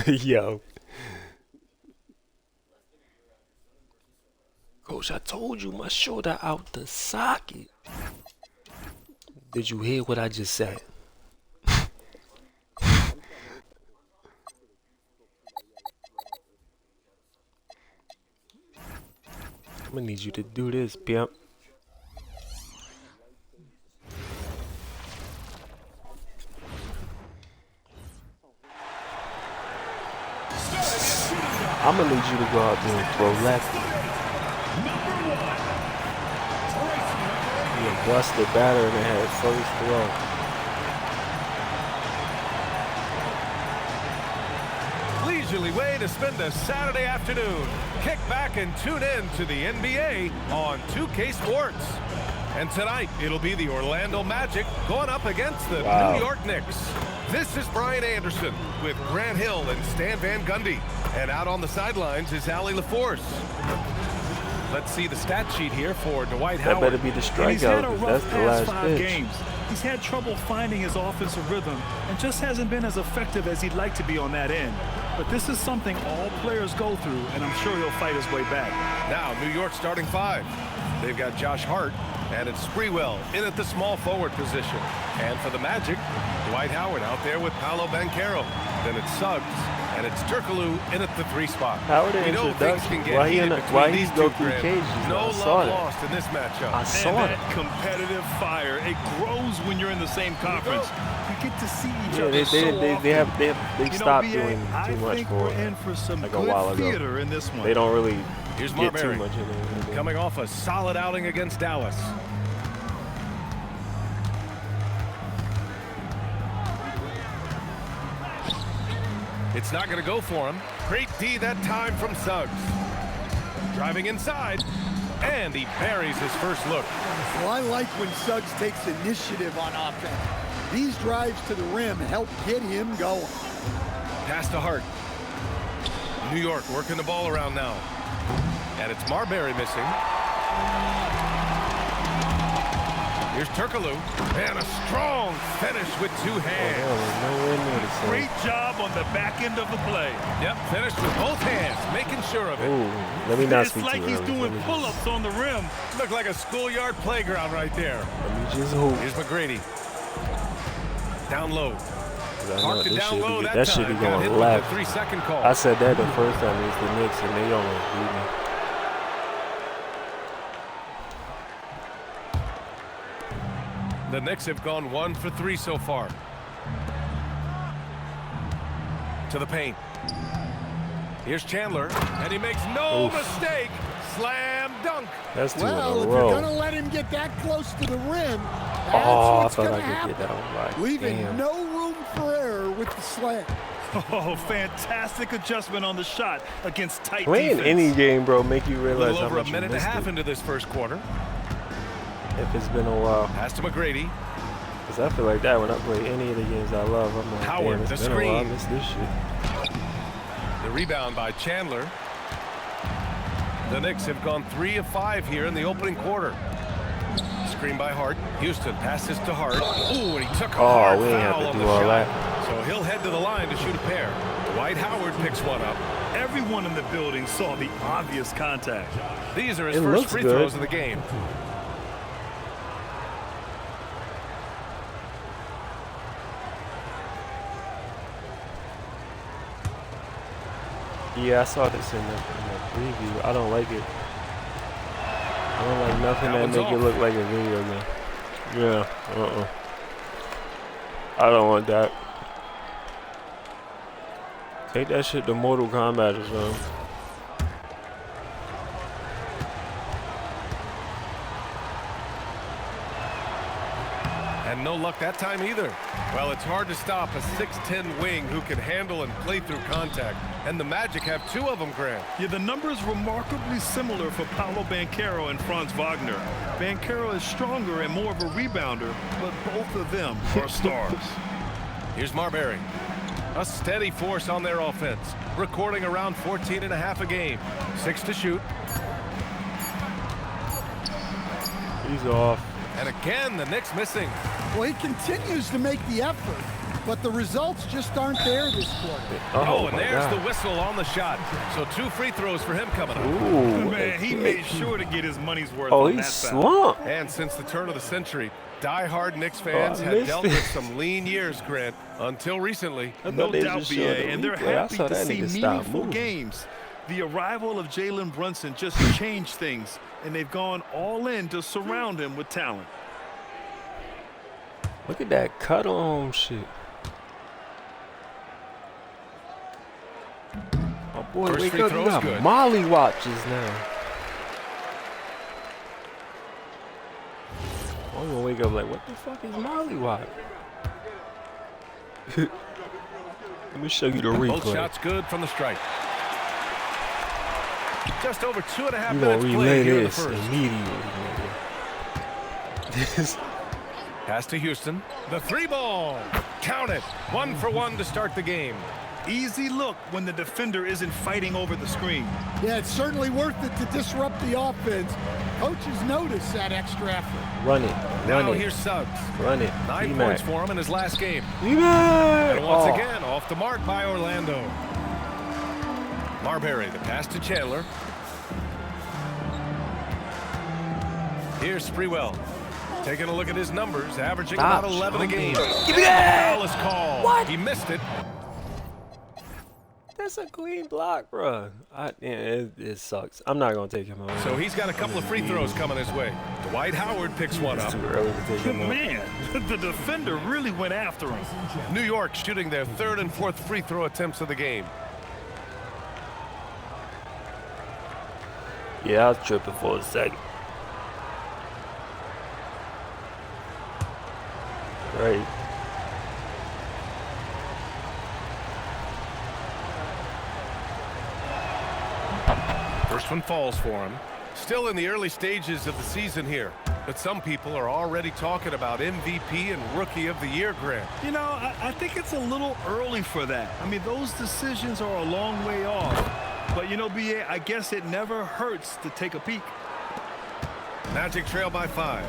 Yo. Coach, I told you my shoulder out the socket. Did you hear what I just said? I'm gonna need you to do this, pimp. I'm gonna need you to go out there and throw lefty. You busted batter and had first throw. Leisurely way to spend a Saturday afternoon. Kick back and tune in to the NBA on 2K Sports. And tonight, it'll be the Orlando Magic going up against the New York Knicks. This is Brian Anderson with Grant Hill and Stan Van Gundy. And out on the sidelines is Allie LaForce. Let's see the stat sheet here for Dwight Howard. That better be the strikeout, that's the last pitch. Games. He's had trouble finding his offensive rhythm and just hasn't been as effective as he'd like to be on that end. But this is something all players go through, and I'm sure he'll fight his way back. Now, New York starting five. They've got Josh Hart, and it's Sprewell in at the small forward position. And for the Magic, Dwight Howard out there with Paolo Banchero. Then it's Suggs, and it's Turkoglu in at the 3 spot. Howard introduction. Why he's go through cages? No love lost in this matchup. I saw it. Competitive fire. It grows when you're in the same conference. You get to see each other they stopped doing too much for like a while ago. In this one. They don't really Here's get too Marbury, much in it. coming off a solid outing against Dallas. It's not going to go for him. Great D that time from Suggs. Driving inside, and he buries his first look. Well, I like when Suggs takes initiative on offense. These drives to the rim help get him going. Pass to Hart. New York working the ball around now. And it's Marbury missing. Here's Turkoglu, and a strong finish with 2 hands. Great job on the back end of the play. Yep, finished with both hands, making sure of it. Ooh, let me not speak It's like to he's it. doing pull-ups on the rim. Looked like a schoolyard playground right there. Let me just hope. Here's McGrady. Down low. Parked it That down low that should be Got hit going with left. the 3-second call. I said that the first time it's the Knicks, and they almost beat me. The Knicks have gone 1 for 3 so far. To the paint. Here's Chandler, and he makes no mistake. Slam dunk. That's 2 in Well, a if row. you're going to let him get that close to the rim, that's I what's thought going I to could happen. get that one right. Leaving Damn. no room for error with the slam. Oh, fantastic adjustment on the shot against tight Playing defense. any game, bro, make you A realize little how over much a minute and a you half missed into this first quarter. it. If it's been a while. Pass to McGrady. Because I feel like that when I play any of the games I love. I'm like, Howard, damn, the it's been a while. I screen. missed this shit. The rebound by Chandler. The Knicks have gone 3 of 5 here in the opening quarter. Screen by Hart. Houston passes to Hart. Ooh, and he took a hard we ain't foul have on to the do all shot. that. So he'll head to the line to shoot a pair. Dwight Howard picks one up. Everyone in the building saw the obvious contact. These are his It first looks free good. throws of the game. Yeah, I saw this in the preview. I don't like it. I don't like nothing that one's make it off. look like a video game. Yeah, I don't want that. Take that shit to Mortal Kombat or something. And no luck that time either. Well, it's hard to stop a 6'10 wing who can handle and play through contact. And the Magic have 2 of them, Grant. Yeah, the numbers remarkably similar for Paolo Banchero and Franz Wagner. Banchero is stronger and more of a rebounder, but both of them are stars. Here's Marbury. A steady force on their offense, recording around 14.5 a game. 6 to shoot. He's off. And again, the Knicks missing. Well, he continues to make the effort. but the results just aren't there this quarter. Oh, and there's the whistle on the shot. So 2 free throws for him coming up. Ooh, Man, he made sure to get his money's worth oh, on he that foul. Oh, slumped. and since the turn of the century, die-hard Knicks fans I had missed dealt it. with some lean years, Grant, until recently. No they doubt, just BA, showed the and they're replay. I happy saw to that see nigga stop meaningful moving. games. The arrival of Jalen Brunson just changed things, and they've gone all in to surround him with talent. Look at that cut on shit. My boy, First wake free up, you throw's got good. Molly watches now. I'm gonna wake up like, what the fuck is Molly watch? Let me show you the Both replay. shots good from the stripe. Just over 2.5 You minutes gonna played relay here in the this first. immediately, nigga. This. Pass to Houston. The 3-ball. Count it. 1 for 1 to start the game. Easy look when the defender isn't fighting over the screen. Yeah, it's certainly worth it to disrupt the offense. Coaches notice that extra effort. Run it. Now Run it. here's Suggs. Run it. 9 D-Mac. points for him in his last game. D-Mac. And once Oh. again, off the mark by Orlando. Marbury, the pass to Chandler. Here's Sprewell. Taking a look at his numbers, averaging Stop about 11 a game. Give me that. Foul is called. What? He missed it. That's a clean block, bro. It sucks. I'm not gonna take him away. So he's got a couple of free throws coming his way. Dwight Howard picks one It's up. too early to take him out. Man, the defender really went after him. New York shooting their 3rd and 4th free throw attempts of the game. Yeah, I was tripping for a second. Right. First one falls for him. Still in the early stages of the season here, but some people are already talking about MVP and Rookie of the Year, Grant. You know, I think it's a little early for that. I mean, those decisions are a long way off. But, you know, BA, I guess it never hurts to take a peek. Magic trail by 5.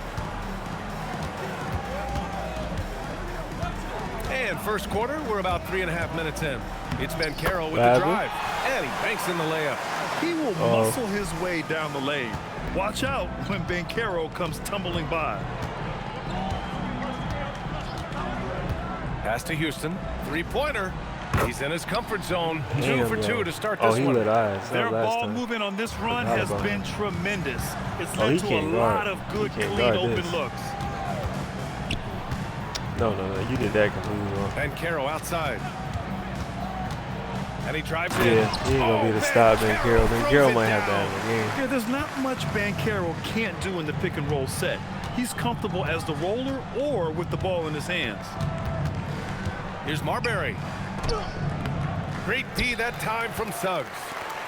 And first quarter, we're about 3.5 minutes in. It's Banchero with the drive. And he banks in the layup. He will muscle his way down the lane. Watch out when Banchero comes tumbling by. Pass to Houston. 3-pointer. He's in his comfort zone. Damn, 2 for 2 yo. to start Oh, this he one. lit eyes. Their That last ball time. movement on this run Forgot has about been him. tremendous. It's Oh, he led to a can't lot guard. of He good, can't clean, guard open this. looks. No, you did that completely wrong. Banchero outside. And he drives in. Yeah, he ain't gonna be the stop Banchero. throws Banchero it might have down. that in the game. Yeah, there's not much Banchero can't do in the pick and roll set. He's comfortable as the roller or with the ball in his hands. Here's Marbury. Great D that time from Suggs.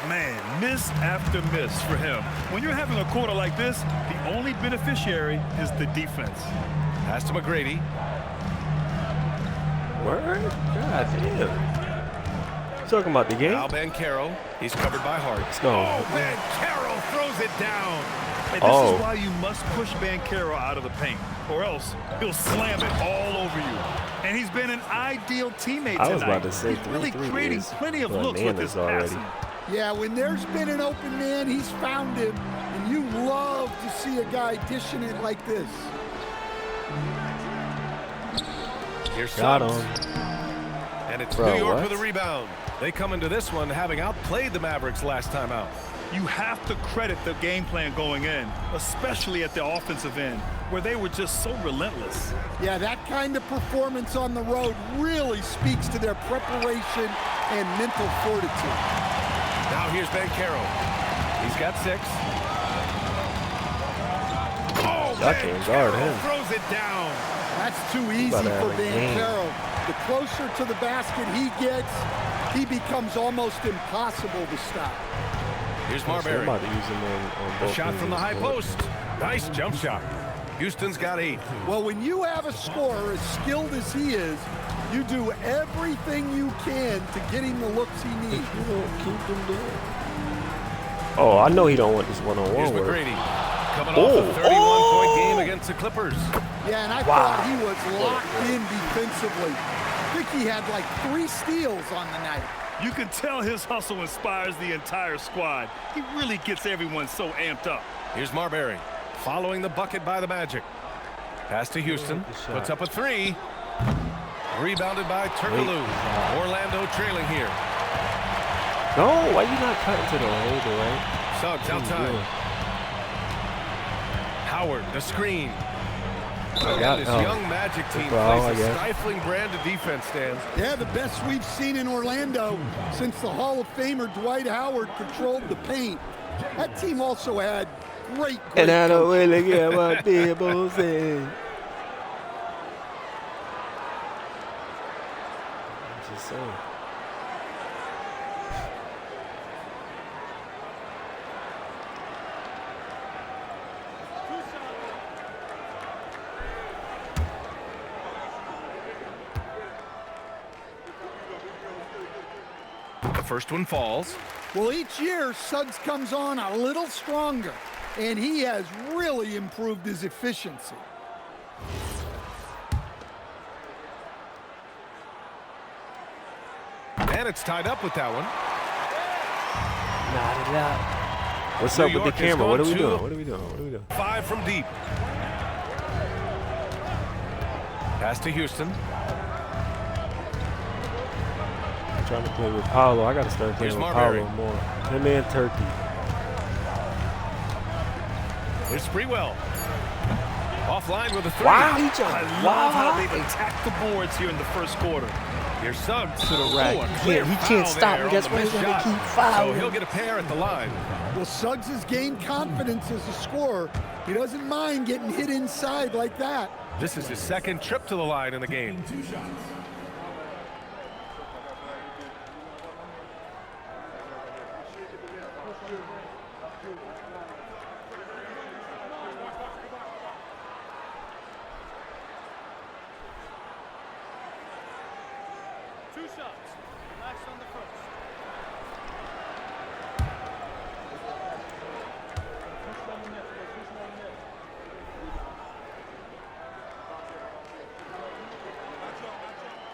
Man, miss after miss for him. When you're having a quarter like this, the only beneficiary is the defense. Pass to McGrady. Word? God damn. Talking about the game? Now Banchero. He's covered by Hart. Let's go. Oh, Banchero throws it down. And this Oh. is why you must push Banchero out of the paint, or else he'll slam it all over you. And he's been an ideal teammate tonight. I was about to say he's really 3-3 creating is plenty of looks with his bananas already. passing. Yeah, when there's been an open man, he's found him. And you love to see a guy dishing it like this. Here's Got Suggs. him. And it's Bro, New York what? with a rebound. They come into this one having outplayed the Mavericks last time out. You have to credit the game plan going in, especially at the offensive end, where they were just so relentless. Yeah, that kind of performance on the road really speaks to their preparation and mental fortitude. Now here's Banchero. He's got 6. Oh, Y'all can't guard him. throws it down. That's too easy Better for have a game. Banchero. The closer to the basket he gets, he becomes almost impossible to stop. Here's I'm Marbury. about to use him on A both shot from the ends. high post. Nice jump shot. Houston's got 8. Well, when you have a scorer as skilled as he is, you do everything you can to get him the looks he needs. You don't keep him doing. Oh, I know he don't want this Here's one-on-one work. McGrady. Coming off a 31-point game against the Clippers. Yeah, and I Wow. thought he was locked in defensively. I think he had like 3 steals on the night. You can tell his hustle inspires the entire squad. He really gets everyone so amped up. Here's Marbury following the bucket by the Magic. Pass to Houston. Puts up a 3. Rebounded by Turkaloo. Orlando trailing here. No, why you not cutting to the holder, right? Suggs outside. Howard, the screen. And this young Magic team plays a stifling brand of defense, Dan. Yeah, the best we've seen in Orlando since the Hall of Famer Dwight Howard controlled the paint. That team also had great And I don't coaching. really care what people say. I'm just saying. The first one falls. Well, each year, Suggs comes on a little stronger, and he has really improved his efficiency. And it's tied up with that one. Not it out. What's up with the camera? What are we doing? What are we doing? What are we doing? 5 from deep. Pass to Houston. I'm trying to play with Paolo. I got to start playing with Paolo more. Him and Turkey. Here's Sprewell. Offline with a 3. Wow, he I jumped. love how they've attacked the boards here in the first quarter. Here's Suggs To the rack. Oh, a clear He foul can't stop there me. That's on the why he's missed going to shot. keep fouling. So he'll get a pair at the line. Well, Suggs has gained confidence as a scorer. He doesn't mind getting hit inside like that. This is his second trip to the line in the game.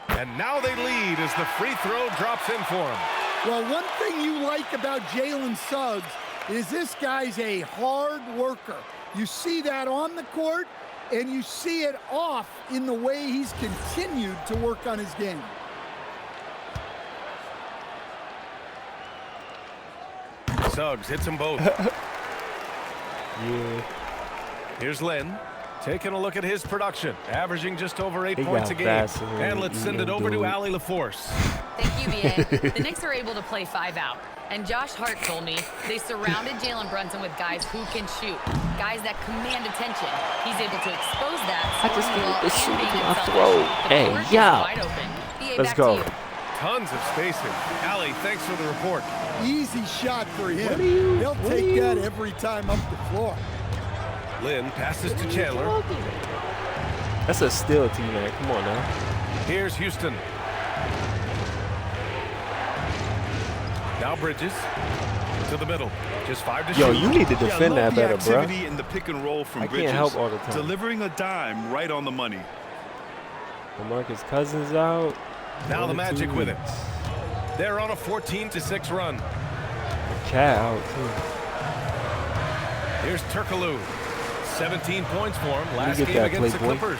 And now they lead as the free throw drops in for him. Well, one thing you like about Jalen Suggs is this guy's a hard worker. You see that on the court, and you see it off in the way he's continued to work on his game. Suggs hits them both. Yeah. Here's Len. Taking a look at his production, averaging just over 8 He points a got game. faster And let's send it over to dude. Allie LaForce. Thank you, BA. The Knicks are able to play 5 out. And Josh Hart told me they surrounded Jalen Brunson with guys who can shoot, guys that command attention. He's able to expose that. I just scoring the needed ball to and shoot being my unselfish. throat. The Hey, court is yeah. wide open. BA, Let's back go. to you. Tons of spacing. Allie, thanks for the report. Easy shot for him. What are you- He'll what are take you- that every time up the floor. Lynn passes to Chandler. That's a steal, T-Mac. Come on now. Here's Houston. Now Bridges to the middle. Just 5 to Yo, shoot. you need to Yeah, I defend love that the better, bro. activity in the pick and roll from I can't Bridges, help all the time. delivering a dime right on the money. DeMarcus Cousins out. Now the 1 or 2 Magic with it. weeks. They're on a 14-6 run. Cat out, too. Here's Turkaloo. 17 points for him last get game that, against the Playboy. Clippers.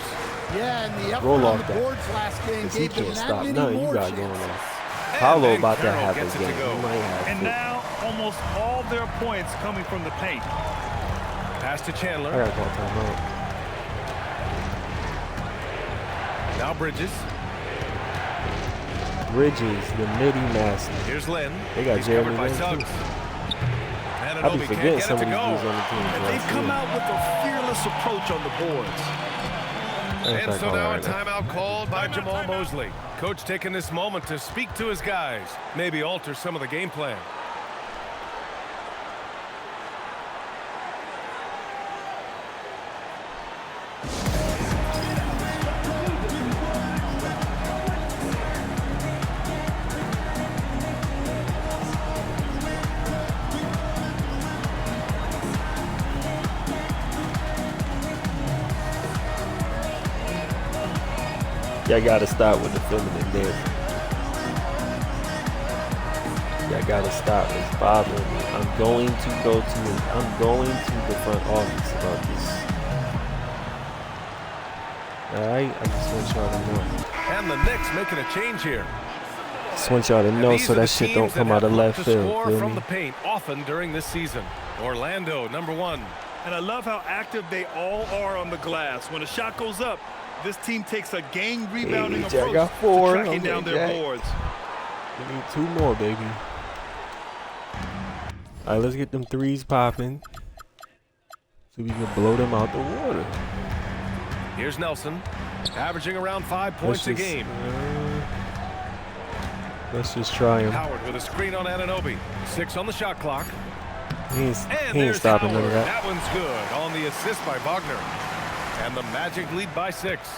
Yeah, and the effort Roll on off the that. boards last game 'Cause he gave them can't that stop many nothing you more got going chances. on. Paolo then about to Carroll have gets a it to game. go. He might have And to. now almost all their points coming from the paint. Pass to I Chandler. gotta call timeout. Now Bridges. Bridges, the midi master. Here's Lynn. They got He's Jeremy covered by Lin, Suggs. too. I Ananobi be can't forgetting get some it of to these dudes go. on the team. And they've come out with a fearless approach on the boards. And so now a timeout called by Jamal Mosley. Coach taking this moment to speak to his guys, maybe alter some of the game plan. Y'all gotta stop with the feminine dance. Y'all gotta stop. It's bothering me. I'm going to go to the front office about this. Alright, I just want y'all to know. And the Knicks making a change here. Just want y'all to know so that shit don't come out of left field. From the paint often during this season. Orlando, number 1. And I love how active they all are on the glass. When a shot goes up, this team takes a gang rebounding approach got 4. to tracking down their boards. We need 2 more, baby. All right, let's get them threes popping so we can blow them out the water. Here's Nelson, averaging around 5 points a game. Let's just try him. Howard with a screen on Anunoby. 6 on the shot clock. He ain't stopping none of that. That one's good on the assist by Wagner. And the Magic lead by 6.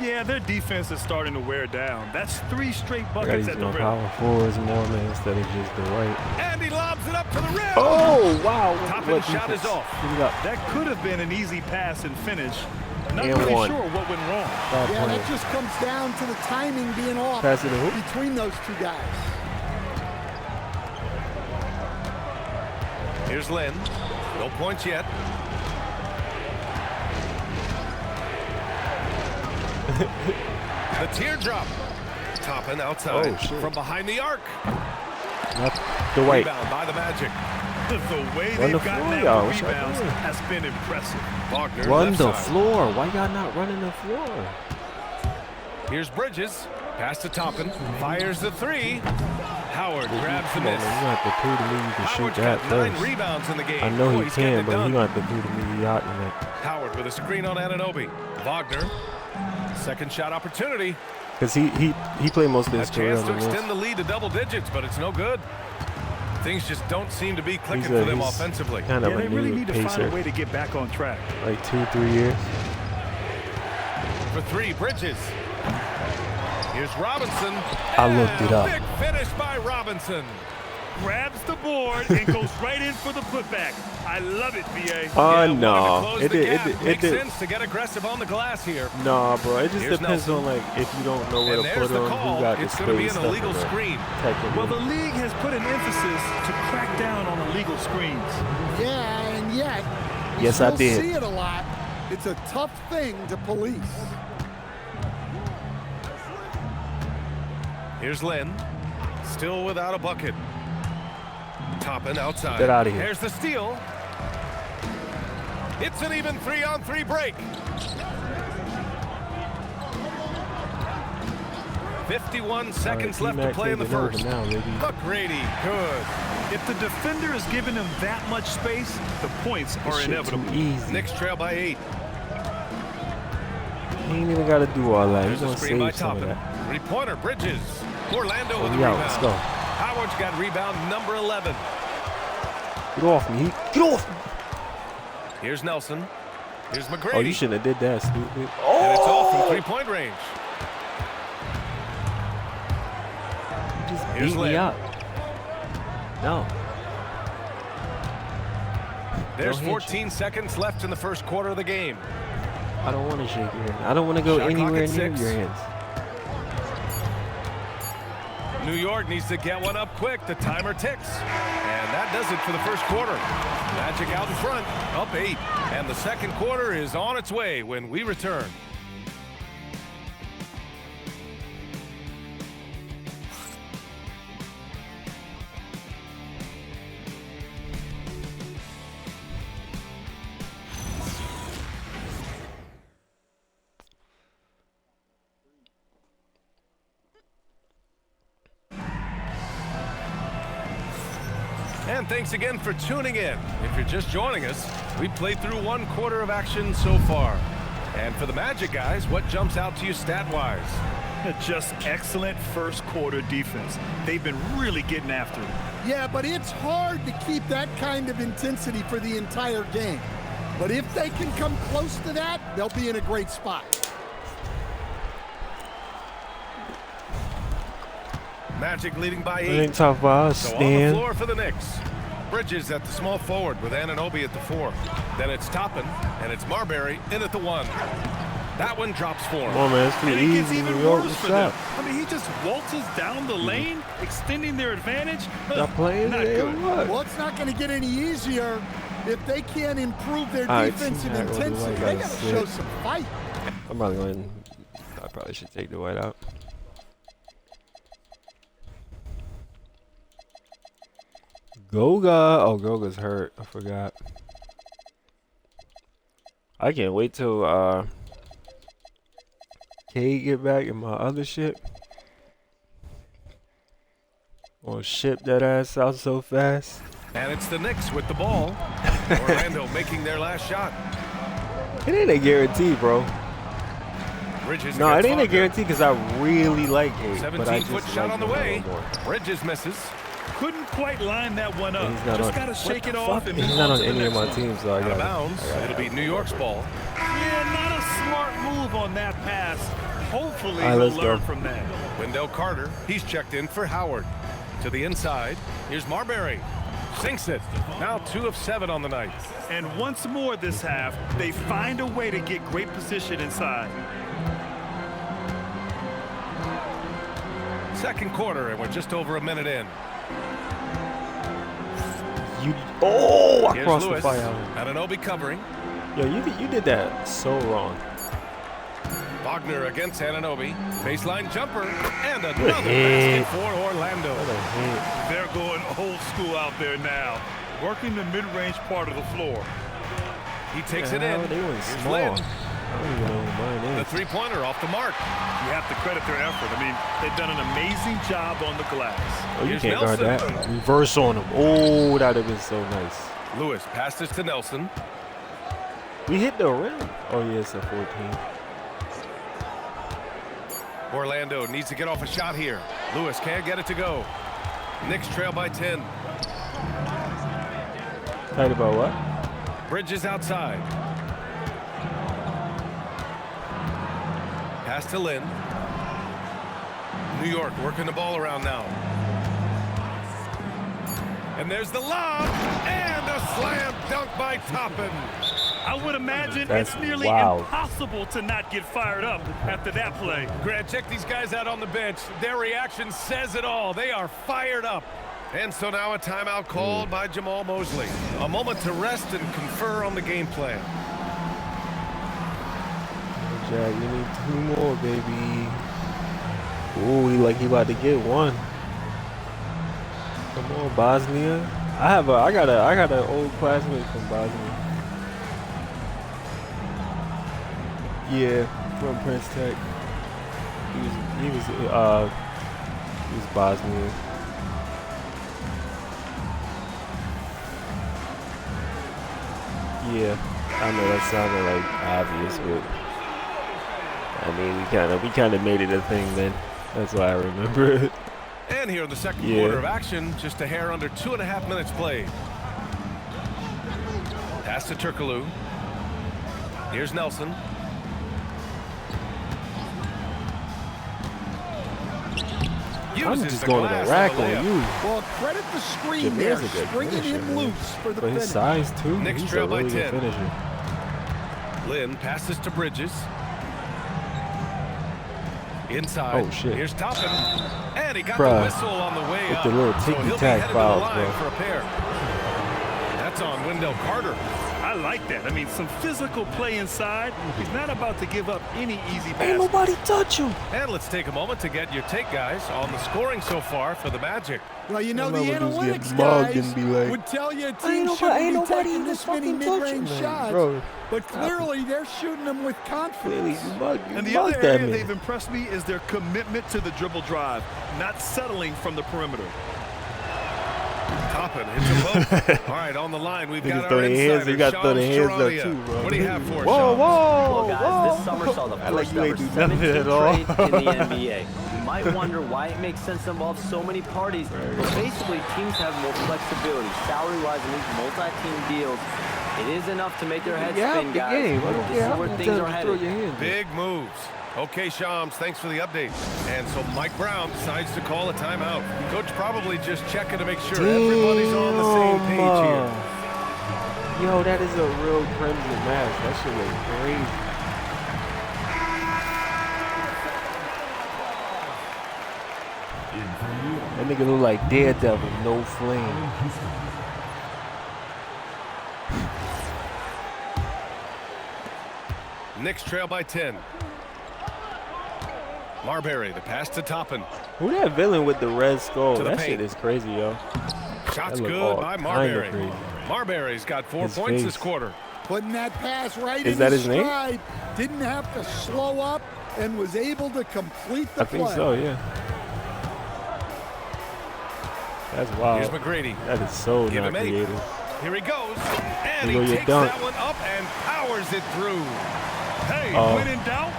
Yeah, their defense is starting to wear down. That's 3 straight I buckets gotta at the use my rim. power forwards more, man, instead of just the right. And he lobs it up to the rim. Oh, wow. Top-end shot is off. That could have been an easy pass and finish. Not And really 1. sure what went wrong. Yeah, that just comes down to the timing being off Pass it to who? between those 2 guys. Here's Lynn. No points yet. The teardrop. Toppin outside. Oh, shit. From behind the arc. Not the white. Rebound by the Magic. The way Run the they've gotten floor, out y'all. of What y'all rebounds doing? has been impressive. Wagner Run left the side. floor. Why y'all not running the floor? Here's Bridges. Pass to Toppin. Fires the 3. Howard grabs the Come on, miss. man. You have to prove to me you can shoot Howard's that got 9 first. rebounds in the game. I know Boy, he he's getting can, it but done. you have to prove to me you out in that. Howard with a screen on Anunoby. Wagner. Second shot opportunity. Because he played most of A his career chance on to the extend the lead to double digits, but it's no good. Things just don't seem to be clicking for them offensively. Kind of Yeah, a they really new need to find pacer. a way to get back on track. Like 2-3 years. For 3, Bridges. Here's Robinson. I looked it up. Big finish by Robinson. Grabs the board and goes right in for the putback. I love it, BA. Oh, Yeah, no. wanted to close It the did. gap. It Makes did. sense to get aggressive on the glass here. Nah, bro. It just Here's depends Nelson. on, like, if you don't know where And to there's put the on, call. who got the It's space. going to be an stuff illegal like that. screen. Technically. Well, the league has put an emphasis to crack down on illegal screens. Yeah, and yet, we Yes, I still did. see it a lot. It's a tough thing to police. Here's Lynn. Still without a bucket. Toppin outside. Get out of here. Here's the steal. It's an even 3-on-3 break. 51 seconds left to play in the first. Now, baby. McGrady, good. If the defender is giving him that much space, the points are This shit inevitable. too easy. Knicks trail by 8. He ain't even got to do all that. He's There's a going to screen by save some of Toppin. that. Three-pointer, Bridges. Orlando Oh, with the we out. rebound. Let's go. Howard's got rebound number 11. Get off me. Get off me. Here's Nelson. Here's McGrady. Oh, you shouldn't have did that, stupid. And it's all from three-point range. You just Here's beat me Lynn. up. No. There's No handshake. 14 seconds left in the first quarter of the game. I don't want to shake your hand. I don't want to go Shot clock anywhere at near 6. your hands. New York needs to get one up quick. The timer ticks. And that does it for the first quarter. Magic out in front, up 8. And the second quarter is on its way when we return. And thanks again for tuning in. If you're just joining us, we've played through one quarter of action so far. And for the Magic guys, what jumps out to you stat-wise? Just excellent first quarter defense. They've been really getting after it. Yeah, but it's hard to keep that kind of intensity for the entire game. But if they can come close to that, they'll be in a great spot. Magic leading by 8. I ain't talking about us, So on the Stan. floor for the Knicks. Bridges at the small forward with Anunoby at the 4. Then it's Toppin, and it's Marbury in at the 1. That one drops for him. Come on, man. It's too And it gets easy. even New York, worse what's for them. up? I mean, he just waltzes down the lane, extending their advantage. Stop playing Not it. good. What? Well, it's not going to get any easier if they can't improve their All right, defensive team hack, we'll do intensity. white They guys got to sit. show some fight. I'm probably going. I probably should take the white out. Goga. Oh, Goga's hurt. I forgot. I can't wait till K get back and my other ship. Or ship that ass out so fast. And it's the Knicks with the ball. Orlando making their last shot. It ain't a guarantee, bro. Bridges No, it against ain't a Wagner. guarantee because I really like K. But I 17-foot just shot like on the him a way. little more. Bridges misses. Couldn't quite line that one up. He's not Just on. got to shake it What off the and fuck? He's move not on on to the any of next my one. teams, so I Out of got bounds. It'll be New York's ball. Yeah, not a smart move on that pass. Hopefully, All right, he'll let's learn go. from that. Wendell Carter. He's checked in for Howard. To the inside. Here's Marbury. Sinks it. Now 2 of 7 on the night. And once more this half, they find a way to get great position inside. Second quarter, and we're just over a minute in. You. Oh, I Here's crossed the Lewis. fire out. Anunoby covering. Yo, you did that so wrong. Wagner against Anunoby. Baseline jumper. And another hit. basket for Orlando. What a hit. They're going old school out there now, working the mid-range part of the floor. He takes The it hell? in. They went Here's small. Lynn. I don't even know who mine The is. three-pointer off the mark. You have to credit their effort. I mean, they've done an amazing job on the glass. Oh, you Here's can't guard Nelson. that. Reverse on him. Oh, that would have been so nice. Lewis passes to Nelson. We hit the rim. Oh, yeah, it's a 14. Orlando needs to get off a shot here. Lewis can't get it to go. Knicks trail by 10. Tight about what? Bridges outside. Pass to Lynn. New York working the ball around now. And there's the lob. And a slam dunk by Toppin. I would imagine That's it's nearly wild. impossible to not get fired up after that play. Grant, check these guys out on the bench. Their reaction says it all. They are fired up. And so now a timeout called by Jamal Mosley. A moment to rest and confer on the game plan. Jack, we need 2 more, baby. Ooh, he about to get one. Come on, Bosnia. I got an old classmate from Bosnia. Yeah, from Prince Tech. He was Bosnian. Yeah, I know that sounded like obvious, but I mean we kind of made it a thing then. That's why I remember it. And here in the second Yeah. quarter of action, just a hair under 2.5 minutes played. Pass to Turkoglu. Here's Nelson. I'm Uses just the going to glass the rack on the on layup. you. Well, credit the screen there, Jameer's a good bringing finisher, him man. loose for the But his finish. size too. Knicks He's trail a by really good 10. finisher. Lynn passes to Bridges. Inside. Oh, shit. Here's Toppin. And he got Bruh. the whistle on the way With up. the little So he'll be ticky-tack headed to the fouls, line bro. for a pair. That's on Wendell Carter. I like that. I mean, some physical play inside. He's not about to give up any easy Ain't basket. nobody touch him. And let's take a moment to get your take, guys, on the scoring so far for the Magic. Well, you know, I the love when dudes get analytics mugged guys and be like, would tell you a Ain't team nobody shouldn't be even taking this many fucking touching mid-range them, shots. bro. But clearly, they're shooting them with Clearly, confidence. you mugged And the other that area man. they've impressed me is their commitment to the dribble drive, not settling from the perimeter. Toppin hits them both. All right, on the line, we've Niggas got throw our their hands. insider, You got to throw their Shams hands up Charania. too, bro. What do you have for us, Whoa, Shams? whoa, Well, guys, this summer saw the I like first you ever ain't do nothing 17 at all. trade in the NBA. You might wonder why it makes sense to involve so many parties, but basically teams have more flexibility. Salary-wise in these multi-team deals, it is enough to make their heads Yeah, spin, the guys. game. I don't This care is how where many things times are you throw headed. your hands. Big moves. Okay, Shams, thanks for the update. And so Mike Brown decides to call a timeout. Coach probably just checking to make sure everybody's on the same page here. Yo, that is a real crimson mask. That shit looks crazy. That nigga look like Daredevil, no flame. Knicks trail by 10. Marbury, the pass to Toppin. Who that villain with the red skull? To the That paint. shit is crazy, yo. Shots That look good all by kinda Marbury. crazy. Marbury's got 4 His points face. this quarter. Putting that pass right Is in that his his name? stride. Didn't have to slow up and was able to complete the I think play. so, yeah. That's wild. Here's McGrady. That is so Give not him 8. creative. Here he goes. And Here go he your takes dunk. that one up and powers it through. Hey, Oh. when in doubt,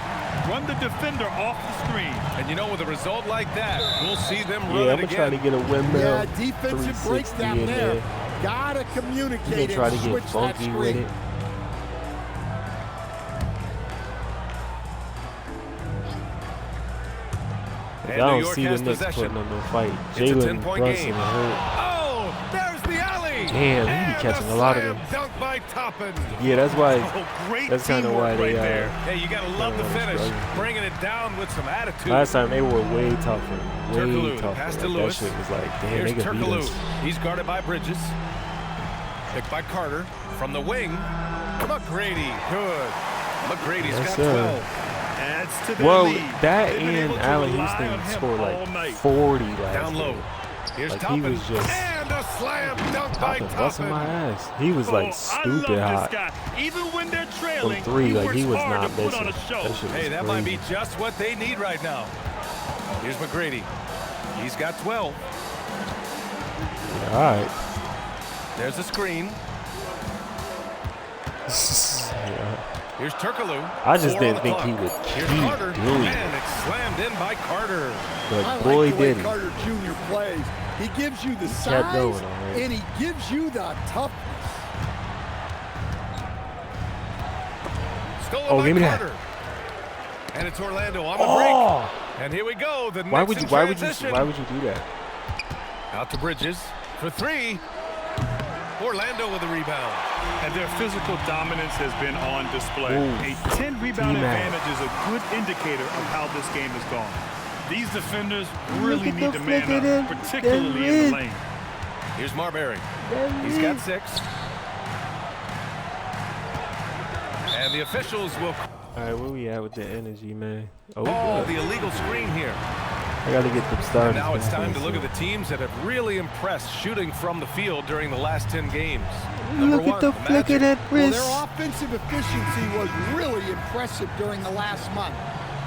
run the defender off the screen. And you know, with a result like that, we'll see them run Yeah, it I'm gonna try to again. get a windmill. Yeah, defensive 360 breakdown in there. there. Gotta You communicate gonna try and to get switch that funky with screen. it. And I New don't York see the has Knicks possession. putting up no fight. It's a Jalen 10-point Brunson game. hurt. Oh, there's the alley. Damn, he be And catching the a lot of slam them. dunk by Toppin. Yeah, that's why. Oh, great That's kind of teamwork why they. right there. Hey, you gotta love the Kinda finish, struggling. bringing it down with some attitude. Last time they were way tougher. Way Turkoglu, tougher. pass to Like, that Lewis. shit was like, damn, Here's they could beat Turkoglu. us. He's guarded by Bridges. Picked by Carter from the wing. McGrady, good. McGrady's Yes, got sir. 12. Adds to their Well, lead. that They've been and able to Allen rely Houston on him scored all like night. 40 last Down low. game. Here's Like, he Toppin. was just And a slam dunk by Toppin busting my Toppin. ass. He was like I stupid love hot. this guy. Even when they're From trailing, 3, like works he was hard not to put missing. on a show. That shit was Hey, that might be crazy. just what they need right now. Here's McGrady. He's got 12. All right. There's the screen. Yeah. Here's Turkoglu. I just 4 didn't on the think clock. he would Here's keep Carter. doing it. And it's slammed in by Carter. But I boy, like the way didn't. Carter Jr. plays. He gives you the kept size going, all right. and he gives you the toughness. Stolen Oh, by give me that. Carter. And it's Orlando on the Oh! break. And here we go. The Why Knicks would in you transition. do that? Out to Bridges for 3. Orlando with the rebound. And their physical dominance has been on display. Ooh. A 10-rebound T-Mac. advantage is a good indicator of how this game has gone. These defenders really at need the to man flick of up, them. particularly Them in the red. lane. Here's Marbury. He's got 6. And the officials will All right, where we at with the energy, man? Oh, call God. the illegal screen here. I gotta get them started. And now it's time to look at the teams that have really impressed shooting from the field during the last 10 games. Number Look one, at the flick Magic. of that Well, wrist. their offensive efficiency was really impressive during the last month.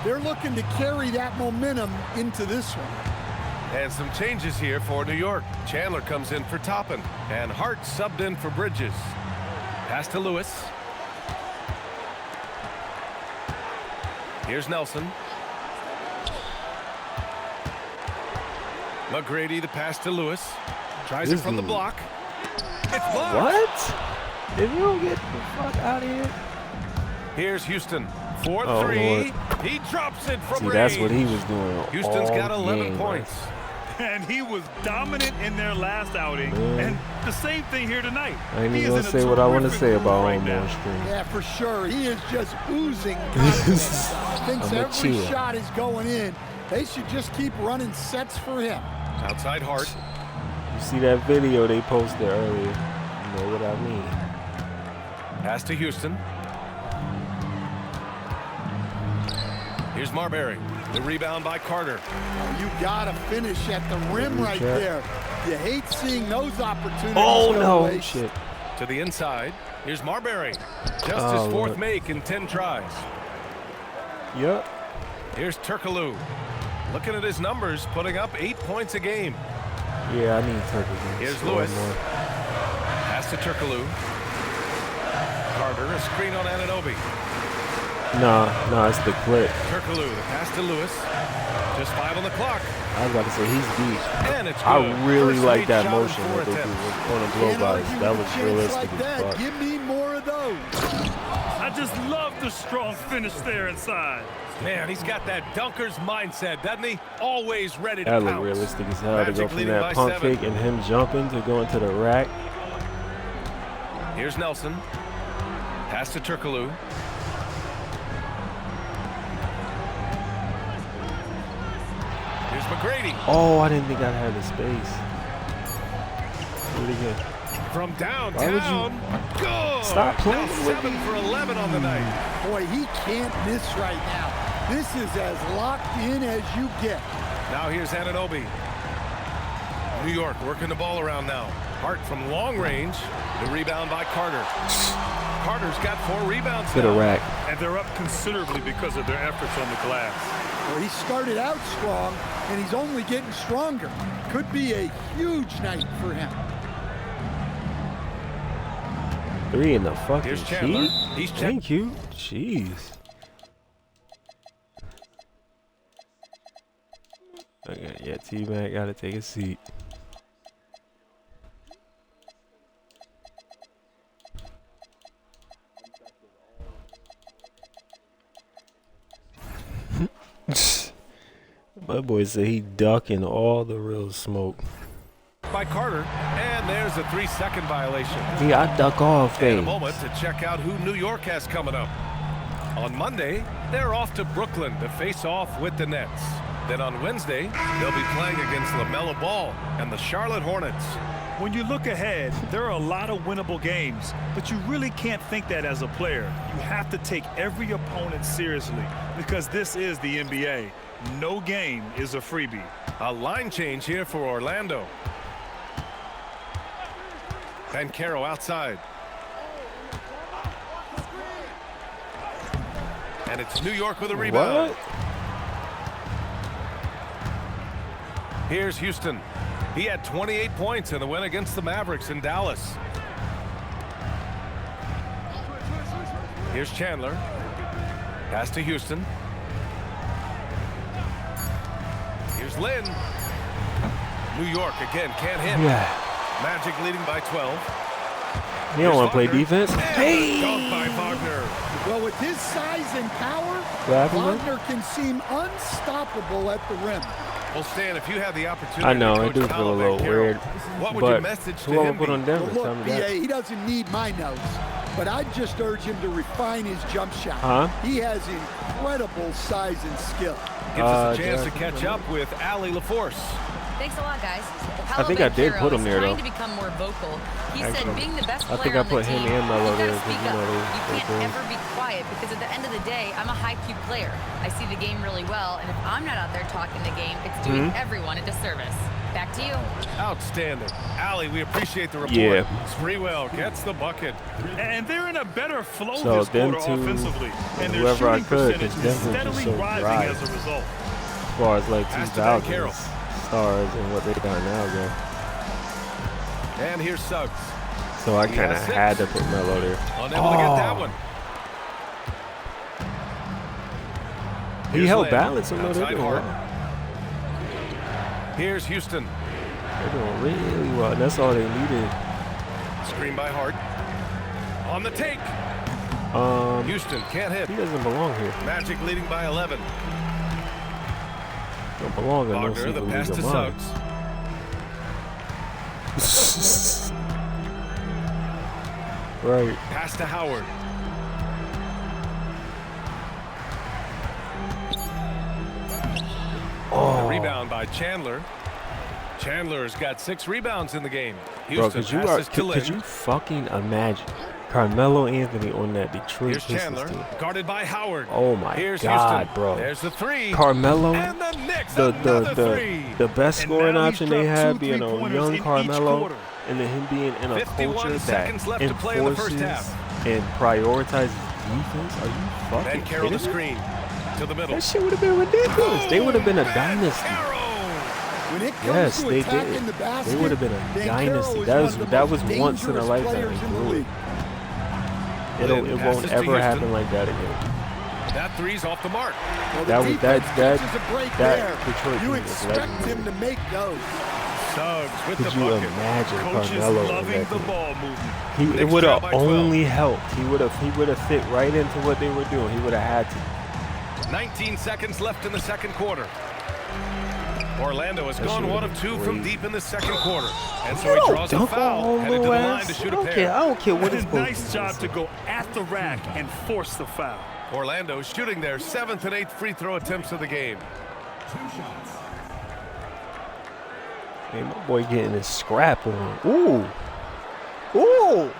They're looking to carry that momentum into this one. And some changes here for New York. Chandler comes in for Toppin. And Hart subbed in for Bridges. Pass to Lewis. Here's Nelson. McGrady, the pass to Lewis. Tries it This from the dude. block. It's blocked. What? If you don't get the fuck out of here. Here's Houston. 4-3. Oh, He drops it from See, range. that's what he was doing. Houston's all got 11 game, points. And he was dominant in their last outing. Man. And the same thing here tonight. I ain't He even is gonna in a say what I want to terrific say mood about right home now. on stream. Yeah, for sure. He is just oozing confidence. Thinks I'ma every chill. shot is going in. They should just keep running sets for him. Outside Hart. You see that video they posted earlier? You know what I mean. Pass to Houston. Here's Marbury. The rebound by Carter. You got to finish at the rim right check. there. You hate seeing those opportunities. Oh go no! away. Shit. To the inside. Here's Marbury. Just Oh, his 4th Lord. make in 10 tries. Yep. Here's Turkoglu. Looking at his numbers, putting up 8 points a game. Yeah, I need Turkoglu. Here's Score Lewis. more. Pass to Turkoglu. Carter, a screen on Anunoby. Nah, it's the clip. Turkoglu, the pass to Lewis. Just 5 on the clock. I was about to say he's deep. And it's good. I really First like made that shot in motion 4 that they do attempts. on the blow Can't bys. argue That with was a chance realistic like as that. fuck. Give me more of those. I just love the strong finish there inside. Man, he's got that dunker's mindset, doesn't he? Always ready to That pounce. looked realistic as hell to Magic go from leading by that pump 7. fake and him jumping to going to the rack. Here's Nelson. Pass to Turkoglu. Here's McGrady. Oh, I didn't think I'd have the space. Really good. From Why would downtown. Good. Stop playing Now with 7 for 11 on the night. Boy, he can't miss right now. This is as locked in as you get. Now here's Anunoby. New York working the ball around now. Hart from long range. The rebound by Carter. Carter's got 4 rebounds Good now. rack. And they're up considerably because of their efforts on the glass. Well, he started out strong, and he's only getting stronger. Could be a huge night for him. 3 in the fucking Here's Chandler. key? He's checked. Thank you. Jeez. Okay, yeah, T-Mac gotta take a seat. My boy said he ducking all the real smoke. By Carter, and there's a 3-second violation. Yeah, I duck all In a things. moment to check out who New York has coming up. On Monday, they're off to Brooklyn to face off with the Nets. Then on Wednesday, they'll be playing against LaMelo Ball and the Charlotte Hornets. When you look ahead, there are a lot of winnable games, but you really can't think that as a player. You have to take every opponent seriously because this is the NBA. No game is a freebie. A line change here for Orlando. Banchero outside. And it's New York with a rebound. What? Here's Houston. He had 28 points in the win against the Mavericks in Dallas. Here's Chandler. Pass to Houston. Here's Lynn. New York again can't hit. Yeah. Magic leading by 12. You don't want to play Wagner. defense? And Hey! a dunk by Wagner. Well, with his size and power, What happened, man? Wagner can seem unstoppable at the rim. Well, Stan, if you had the opportunity I know, to it coach do feel a Paolo little Banchero, weird. what would your But message to whoever him put be? on Denver, Well, tell look, me that. BA, he doesn't need my notes, but I'd just urge him to refine his jump shot. Huh? He has incredible size and skill. Gives us a chance to Jackson. catch up with Allie LaForce. Thanks a lot, guys. I think I did put him there, trying though. to become more vocal. He said Actually, being the best I player think I on the put him team, and Melo you there gotta because, speak you up. know, You they can't cool. ever be quiet because at the end of the day, I'm a high-Q player. I see the game really well, and if I'm not out there talking the game, it's doing everyone a disservice. Back to you. Outstanding. Allie, we appreciate the report. Yeah. Sprewell gets the bucket. And they're in a better flow So this them quarter two, offensively. And their whoever I shooting could, percentage 'cause is Denver just steadily so rising dry. as a result. As far as like Pass to 2000s Banchero. stars and what they got now, though. And here's Suggs. So I He kind of has 6. had to put Melo there. Unable to get that Oh. one. He Here's held Lynn. balance on they're Outside doing Hart. well. Here's Houston. They're doing really well. That's all they needed. Screen by Hart. On the take. Houston can't hit. He doesn't belong here. Magic leading by 11. Don't belong in no Wagner, the pass Super to League of mine. Suggs. Right. Pass to Howard. Oh, Rebound by Chandler. Chandler's got 6 rebounds in the game. bro, Houston passes to could Lynn. you fucking imagine Carmelo Anthony on that Detroit Here's Pistons Chandler, team? guarded by Howard. Oh my Here's God, Houston. bro. There's the 3. Carmelo, And the Knicks, another 3. the best And scoring now he's option they dropped had 2 being a three-pointers in young each Carmelo, quarter. and then him being in a 51 culture that seconds left to play in the first enforces half. and prioritizes defense. Are you fucking Then Carroll kidding the me? screen to the middle. That shit would have been ridiculous. They would have been a dynasty. Banchero. When it comes Yes, to they attacking did. the basket, They would have been a Banchero dynasty. is That one was of the that most was once in a dangerous lifetime. players in the Really. league. It Lynn won't passes to ever Houston. happen like that again. That 3's off the mark. Well, the That was- defense that- catches a break that there. Detroit You team was expect legendary. him to make those. Suggs with Could the you bucket. imagine Coaches Carmelo in loving that the team? ball movement. It Knicks would trail have by 12. only helped. He would have fit right into what they were doing. He would have had to. 19 seconds left in the second quarter. Orlando has That gone shit 1 would've of been 2 from crazy. deep in the second quarter. And so You he don't draws a dunk foul, on headed to the little line ass. to shoot I a don't care. pair. I don't care what it's supposed Nice job to go at the rack and force the foul. Orlando shooting their 7th and 8th free throw attempts of the game. Hey, my boy getting his scrap on. Ooh. Ooh.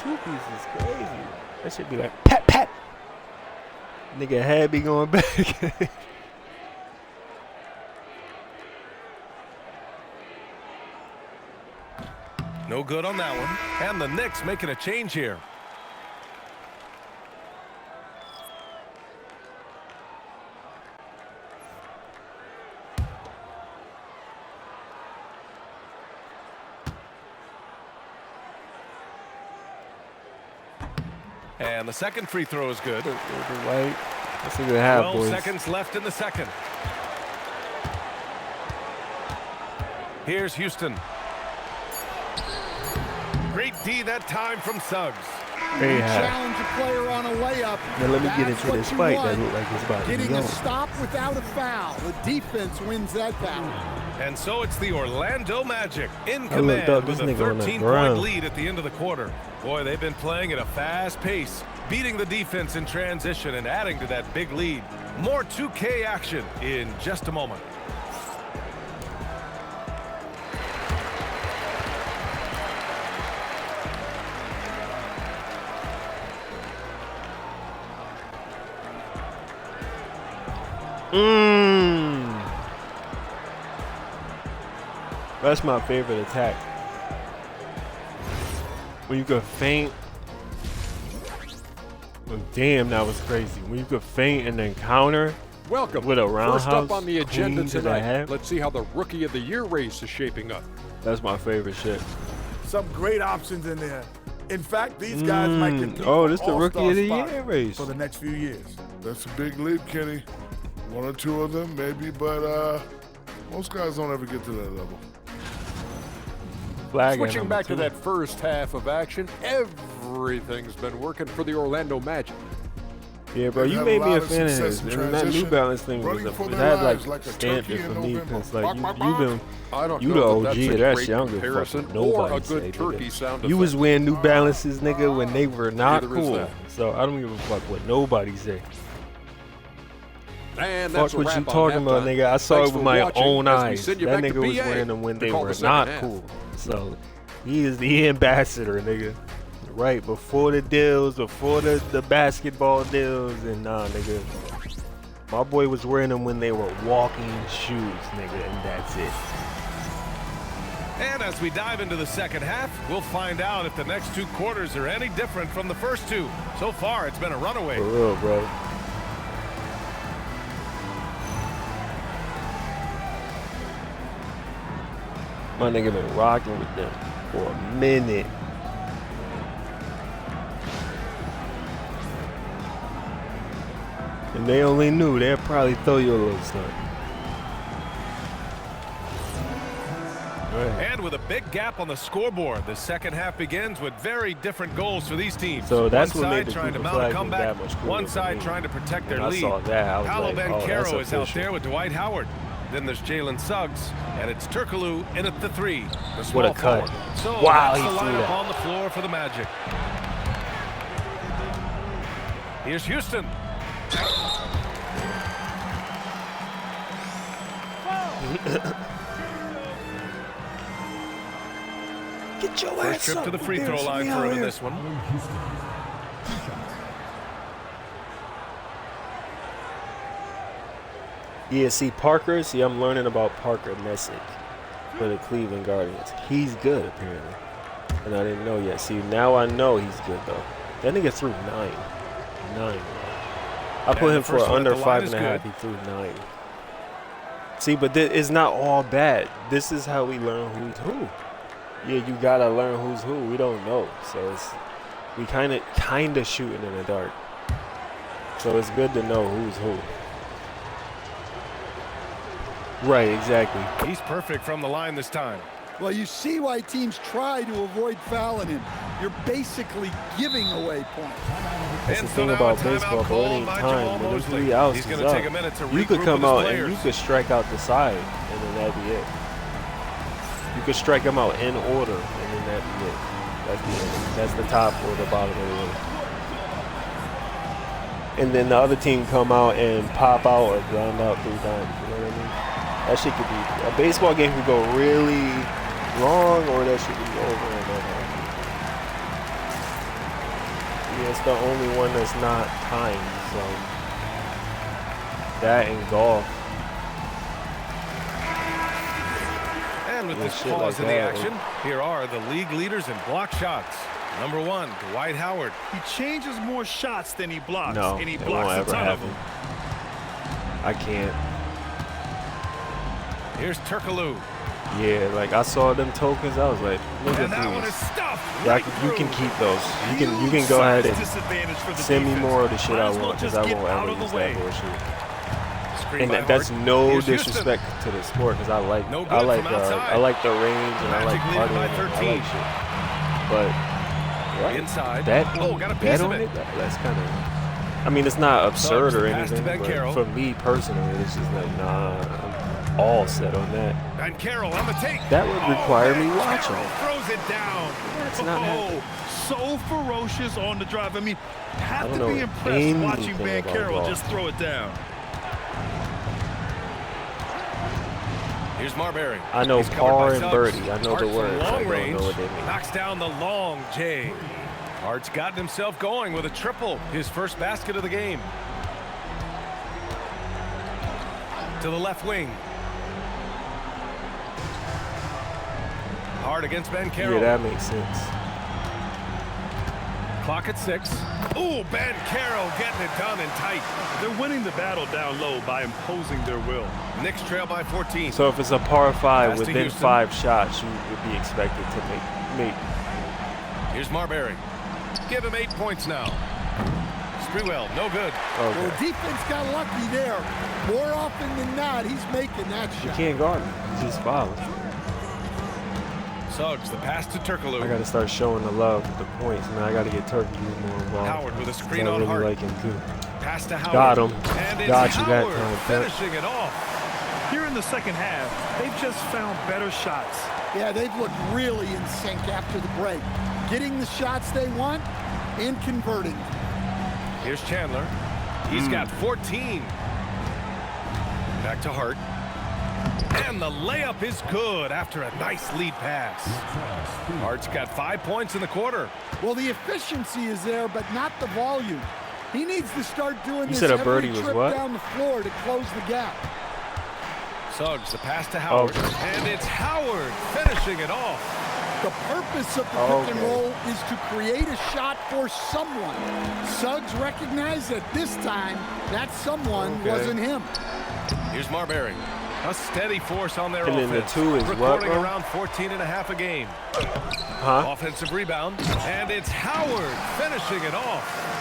Two pieces crazy. That should be like pat pat. Nigga head be going back. No good on that one. And the Knicks making a change here. And the second free throw is good. Right. Let's see what happens. 12 seconds left in the second. Here's Houston. Great D that time from Suggs. Hey, challenge a player on a layup. Now let me get into this fight that look like it's about to be Getting a on. stop without a foul. The defense wins that battle. And so it's the Orlando Magic in I looked command up, with this a nigga on the 13-point ground. lead at the end of the quarter. Boy, they've been playing at a fast pace, beating the defense in transition and adding to that big lead. More 2K action in just a moment. That's my favorite attack. When you could feint. Well, damn, that was crazy. When you could feint and then counter. Welcome. With a roundhouse. First up on the agenda clean to the tonight, head. let's see how the Rookie of the Year race is shaping up. That's my favorite shit. Some great options in there. In fact, these guys might compete this the Rookie of the Year race for the next few years. That's a big leap, Kenny. One or two of them, maybe, but most guys don't ever get to that level. Flag Switching number back to 2. that first half of action, everything's been working for the Orlando Magic. Yeah, bro, They've you had made a me lot a of fan of success his. in And that New transition, Balance thing was running it for their had lives like like a stamped turkey it for in me November. because like Bark, you bark, been I don't you the know OG that that's of a that great shit. I don't give a comparison fuck what or a nobody good say, turkey nigga. sound You was effect. wearing New Balances, nigga, when they were not Neither is cool. that. So I don't give a fuck what nobody say. And Fuck that's a what wrap you on talking about, halftime. nigga. I saw Thanks it with for my watching own as we eyes. send That you back to nigga was BA wearing them when to they call were the second not half. cool. So he is the ambassador, nigga. Right, before the deals, before the basketball deals, and nah, nigga. My boy was wearing them when they were walking shoes, nigga, and that's it. And as we dive into the second half, we'll find out if the next two quarters are any different from the first two. So far, it's been a runaway. For real, bro. My nigga been rocking with them for a minute. And they only knew they'd probably throw you a little something. Right. And with a big gap on the scoreboard, the second half begins with very different goals for these teams. So that's one what made side the trying to Cooper mount a flag comeback, that much cooler one for side me. trying to protect When their I lead. saw that, I was Paolo like, oh, that's Banchero is out official. there with Dwight Howard. Then there's Jalen Suggs, and it's Turkoglu in at the three. The What a small cut. forward. So Wow, that's he the threw lineup that. on the floor for the Magic. Here's Houston. Get your First ass trip up, to the free throw line for him in this one. Yeah, see, Parker, I'm learning about Parker Messick for the Cleveland Guardians. He's good, apparently. And I didn't know yet. See, now I know he's good, though. That nigga threw 9. 9. I put And him the for first one at under the line 5.5. is He threw 9. See, but it's not all bad. This is how we learn who's who. Yeah, you gotta learn who's who. We don't know. So we kind of shooting in the dark. So it's good to know who's who. Right, exactly. He's perfect from the line this time. Well, you see why teams try to avoid fouling him. You're basically giving away points. That's And the so thing now about a timeout baseball, bro. It called ain't by time. Jamal When them Mosley. 3 outs He's is going to up, take a minute to you could regroup come with his out and players. you could strike out the side, and then that'd be it. You could strike them out in order, and then that'd be it. That's the end. That's the top or the bottom of the order. And then the other team come out and pop out or ground out 3 times. You know what I mean? That shit could be, a baseball game could go really long, or that shit could be over and over. Yeah, it's the only one that's not timed, so that and golf. And with this pause in the action, here are the league leaders in block shots. Number 1, Dwight Howard. He changes more shots than he blocks, No, and he it blocks won't a ever ton of happen. them. I can't. Here's Turkoglu. Yeah, like I saw them tokens, I was like, look And at that one is these. stuffed. Yeah, Right you can through. keep those. You can go ahead and Disadvantage for the send me defense. more of the shit Might I as well want, because just I get won't out ever of use the way. that bullshit. Screen And by that's Hart. no Here's Houston. disrespect to the sport, because I like No good I like from outside. I like the range and I like Magic leading by partying. I 13. like shit. But right, Inside. that Oh, got a piece bet of on it. That's kind of. I mean, it's not absurd or Pass to anything, Ben but Carroll. for me personally, it's just like, nah, I'm all set on that. And Carroll on the take. That would require me Ben watching. Carroll throws it down. That's not happening. So ferocious on the drive. I mean, have don't to be know impressed watching anything Ben about Carroll golf. just throw it down. Here's Marbury. I know He's covered par by and Suggs. birdie. I know Hart the from words. I long don't range know what they mean. knocks down the long J. Hart's gotten himself going with a triple, his first basket of the game. To the left wing. Hart against Ben Carroll. Yeah, that makes sense. Clock at 6. Ooh, Ben Carroll getting it done and tight. They're winning the battle down low by imposing their will. Knicks trail by 14. So if it's a par 5 Pass to within Houston. 5 shots, you would be expected to make. Here's Marbury. Give him 8 points now. Sprewell, no good. Well, Okay. defense got lucky there. More often than not, he's making that You shot. can't guard him. He's just fouling. Suggs, the pass to Turkoglu. I got to start showing the love with the points, man. I got to get Turkey more involved. Howard with a 'Cause screen I on really Hart. like him too. Pass to Howard. Got him. And it's Got you that Howard time. finishing it off. Here in the second half, they've just found better shots. Yeah, they've looked really in sync after the break. Getting the shots they want and converting. Here's Chandler. He's got 14. Back to Hart. And the layup is good after a nice lead pass. Hart's got 5 points in the quarter. Well, the efficiency is there, but not the volume. He needs to start doing this said a every birdie was trip what? down the floor to close the gap. Suggs, the pass to Howard. Okay. And it's Howard finishing it off. The purpose of the pick and roll is to create a shot for someone. Suggs recognized that this time that someone wasn't him. Here's Marbury. A steady force on their And then offense. the 2 is what, recording bro? around 14.5 a game. Huh? Offensive rebound. And it's Howard finishing it off.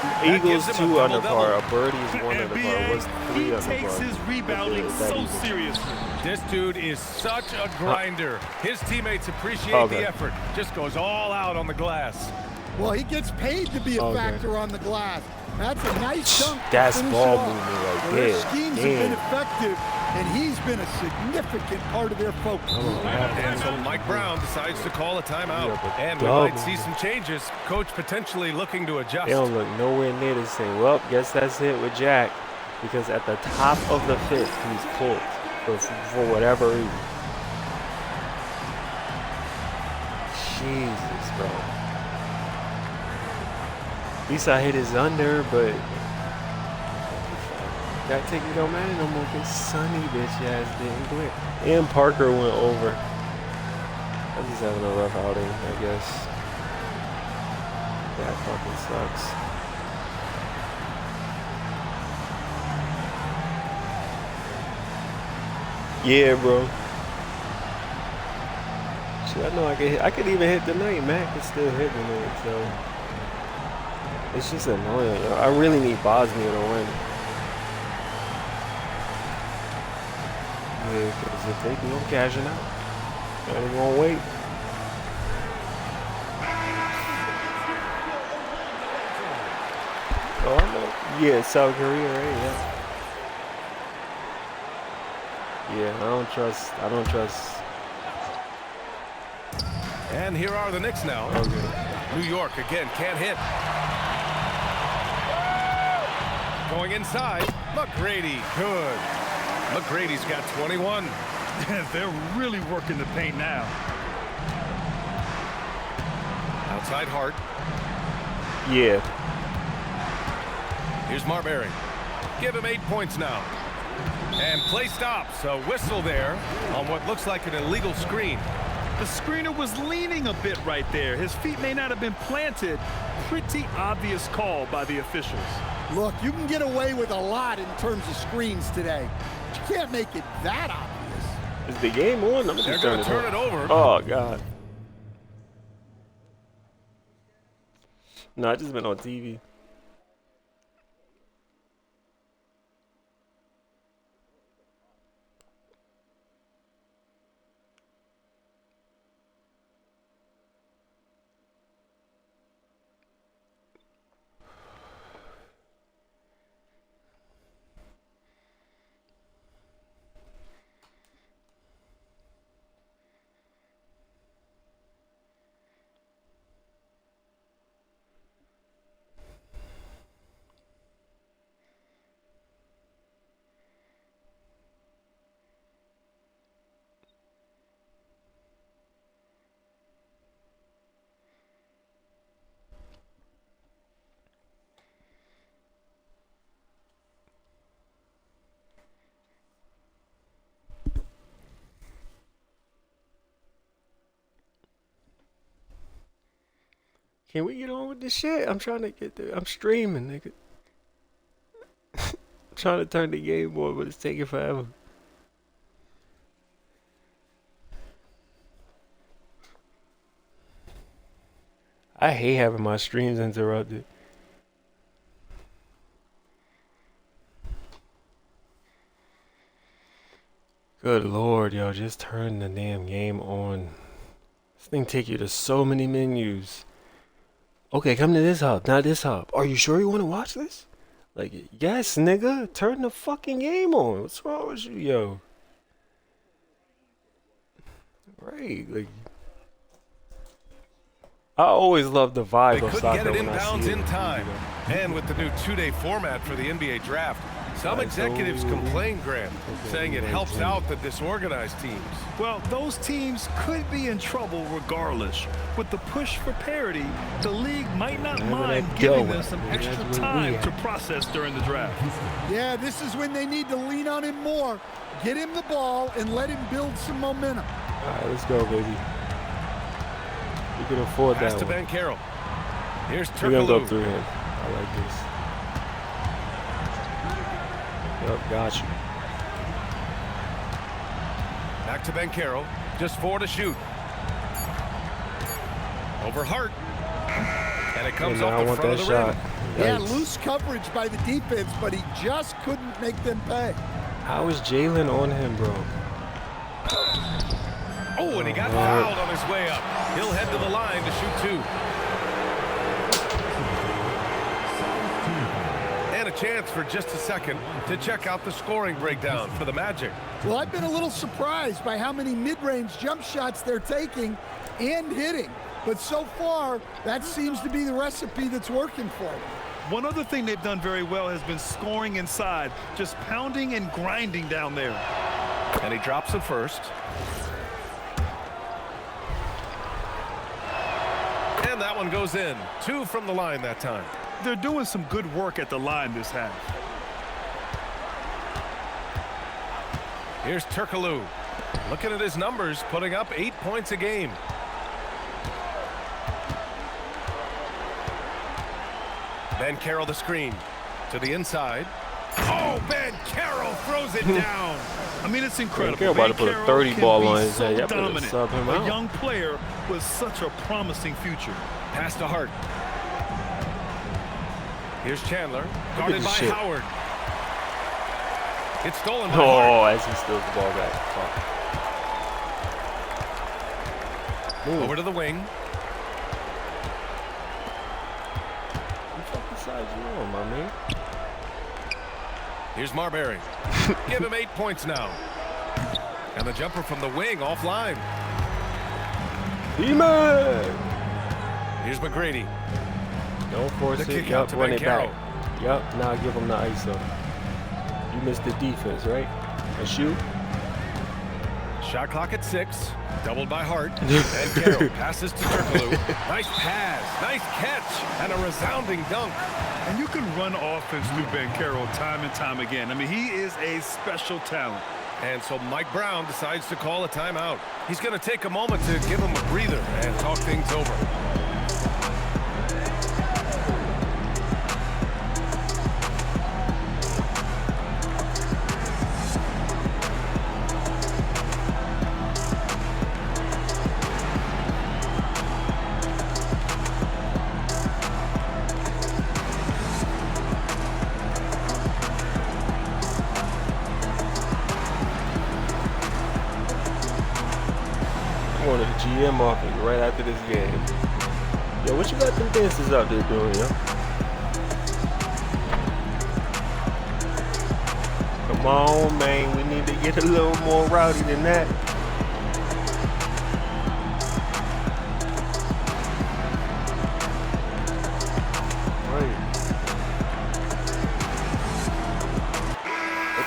That Eagles gives him 2 a under par. double-double. A birdie is 1 under par. What's 3 he under takes par? his rebounding With that so Eagles. seriously. This dude is such a grinder. His teammates appreciate Okay. the effort. Just goes all out on the glass. Well, he gets paid to be a Okay. factor on the glass. That's a nice dunk. to That's finish ball it off. movement right Well, there. their schemes have been effective, and he's been a significant part of their focus. And so Mike Brown decides to call a timeout. Yeah, but And we double. might see some changes. Coach potentially looking to adjust. They don't look nowhere near the same. Well, guess that's it with Jack, because at the top of the 5th, he's pulled for whatever reason. Jesus, bro. At least I hit his under, but that ticket don't matter no more because Sonny bitch ass didn't quit. And Parker went over. I'm just having a rough outing, I guess. That fucking sucks. Yeah, bro. Shit, I know I could hit. I could even hit tonight. Mac could still hit tonight, so it's just annoying. Yo. I really need Bosnia to win. Yeah, because if they do, I'm cashing out. I ain't gonna wait. Oh, I know. Yeah, South Korea, right? Yeah. Yeah, I don't trust. And here are the Knicks now. Okay. New York again can't hit. Going inside, McGrady, good. McGrady's got 21. They're really working the paint now. Outside Hart. Yeah. Here's Marbury. Give him 8 points now. And play stops. A whistle there on what looks like an illegal screen. The screener was leaning a bit right there. His feet may not have been planted. Pretty obvious call by the officials. Look, you can get away with a lot in terms of screens today. But you can't make it that obvious. Is the game on? I'm They're going to turn it over. Oh, God. No, I just been on TV. Can we get on with this shit? I'm trying to get there. I'm streaming, nigga. I'm trying to turn the game on, but it's taking forever. I hate having my streams interrupted. Good Lord, yo, just turn the damn game on. This thing take you to so many menus. Okay, come to this hub, not this hub. Are you sure you want to watch this? Like, yes, nigga. Turn the fucking game on. What's wrong with you, yo? Right, like... I always love the vibe of soccer They couldn't get it when I inbounds see it. in time. And with the new 2-day format for the NBA draft, some executives complain, Grant, saying it helps out the disorganized teams. Well, those teams could be in trouble regardless. With the push for parity, the league might not mind giving them some extra time to process during the draft. Yeah, this is when they need to lean on him more. Get him the ball and let him build some momentum. All right, let's go, baby. We can afford Pass that to one. Ben Carroll. Here's We're gonna go Turkoglu. through him. I like this. Yep, got you. Back to Ben Carroll. Just 4 to shoot. Over Hart. And it comes I off the want front that of the shot. rim. Yeah, Yikes. loose coverage by the defense, but he just couldn't make them pay. How is Jalen on him, bro? Oh, and he got fouled on his way up. He'll head to the line to shoot 2. And a chance for just a second to check out the scoring breakdown for the Magic. Well, I've been a little surprised by how many mid-range jump shots they're taking and hitting. But so far, that seems to be the recipe that's working for them. One other thing they've done very well has been scoring inside, just pounding and grinding down there. And he drops it first. And that one goes in. 2 from the line that time. They're doing some good work at the line this half. Here's Turkoglu. Looking at his numbers, putting up 8 points a game. Ben Carroll the screen. To the inside. Oh, Ben Carroll throws it down. I mean, it's incredible. Carroll about to put a 30 can ball be on his so head. Y'all better dominant. sub him A out. young player with such a promising future. Pass to Hart. Here's Chandler. Guarded by this shit. Howard. It's stolen by Oh, Hart. as he steals the ball back. Fuck. Ooh. Over to the wing. What fucking side you on, my man? Here's Marbury. Give him 8 points now. And the jumper from the wing offline. D-Man! Here's McGrady. Don't force The it. kick out Yup, to run Ben it back. Carroll. Yup, now give him the ISO. You missed the defense, right? A shoe? Shot clock at 6. Doubled by Hart. And Carroll passes to Turkoglu. Nice pass. Nice catch. And a resounding dunk. And you can run offense through Ben Carroll time and time again. I mean, he is a special talent. And so Mike Brown decides to call a timeout. He's going to take a moment to give him a breather and talk things over. One of the GM office right after this game. Yo, what you got them dancers out there doing, yo? Come on, man. We need to get a little more rowdy than that.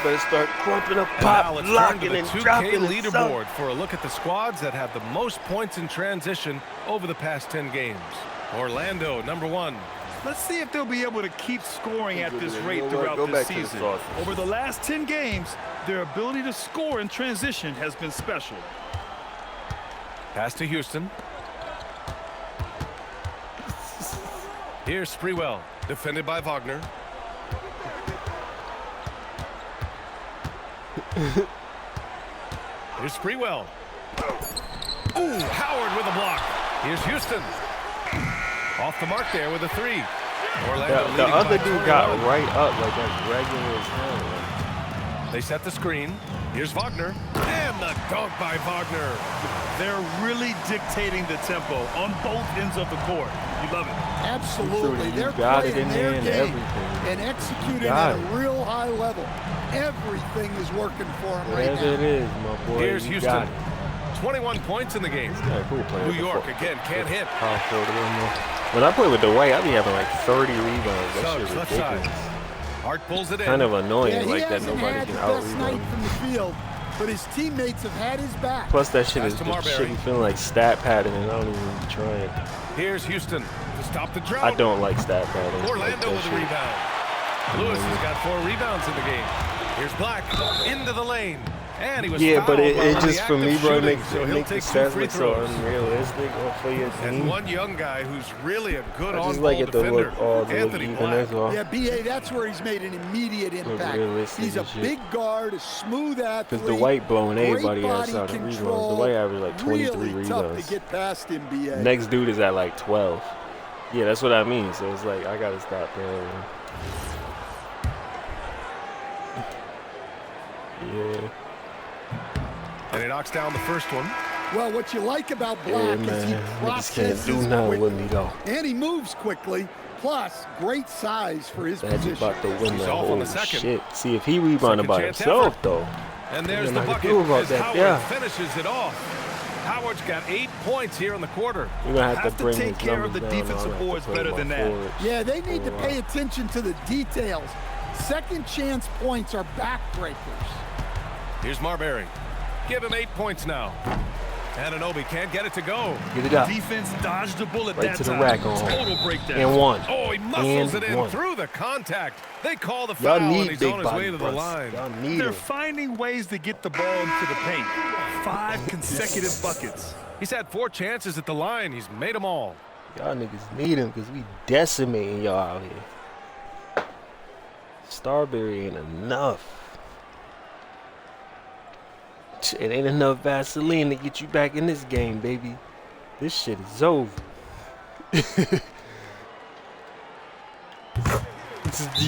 Better start crumping up, pop, locking, and dropping the leaderboard for a look at the squads that have the most points in transition over the past 10 games. Orlando, number 1. Let's see if they'll be able to keep scoring at this rate throughout this season. Over the last 10 games, their ability to score in transition has been special. Pass to Houston. Here's Sprewell, defended by Wagner. Here's Sprewell. Ooh, Howard with a block. Here's Houston. Off the mark there with a 3. Orlando the other dude got right up like that's regular as hell. They set the screen. Here's Wagner. And the dunk by Wagner. They're really dictating the tempo on both ends of the court. You love it. Absolutely. They're got it playing in there their and game everything. and executing at a real high level. Everything is working for them right now. Whatever it is, my boy. Here's Houston. 21 points in the game. New York again can't hit. When I play with Dwight, I be having like 30 rebounds. That shit is ridiculous. Hart pulls it in. Kind of annoying, Yeah, like that hasn't nobody had can the out best night rebound. from the field, but his teammates have had his back. Plus that shit is shit be feeling like stat padding, and I don't even be trying. Here's Houston to stop the drought. I don't like stat padding. Orlando with a rebound. Lewis has got 4 rebounds in the game. Here's Black into the lane. And he was but it fouled just for me, bro, shooting, makes so he'll make the take 2 stats free look so throws. unrealistic for your team. And one young guy who's really a good I just on-ball like it to defender, look all Anthony even, Black. that's all. Yeah, B.A., that's where he's made an immediate impact. realistic He's a and shit. big guard, a smooth athlete. Because Dwight blowing everybody great outside body the rebounds. control, Dwight averaged like 23 really tough rebounds. to get past him, B.A. Next dude is at like 12. Yeah, that's what I mean. So it's like I gotta stop playing. Yeah. And he knocks down the first one. Well, what you like about Black is he Niggas can't processes do nothing with me quickly, though. and he moves quickly. Plus, great size for his That's position. about to win He's that off on whole the second. shit. See if he rebounded Second by chance himself effort. though. And there's What the am I bucket gonna do about as that? Howard Yeah. finishes it off. Howard's got 8 points here in the quarter. You're gonna have Have to to bring take his care of numbers the down. defensive I'll have to boards play better my than that. forwards. Yeah, they need to for, pay attention to the details. Second chance points are backbreakers. Here's Marbury. Give him 8 points now. Anunoby can't get it to go. Get it up. Defense dodged the bullet Right that to the time. rack on. Total breakdown. And one. Oh, he muscles And it in one. through the contact. They call the Y'all foul, and need he's big on his way body to the bros. line. Y'all need They're them. finding ways to get the ball into the paint. 5 consecutive buckets. He's had 4 chances at the line. He's made them all. Y'all niggas need him because we decimating y'all out here. Starberry ain't enough. It ain't enough Vaseline to get you back in this game, baby. This shit is over.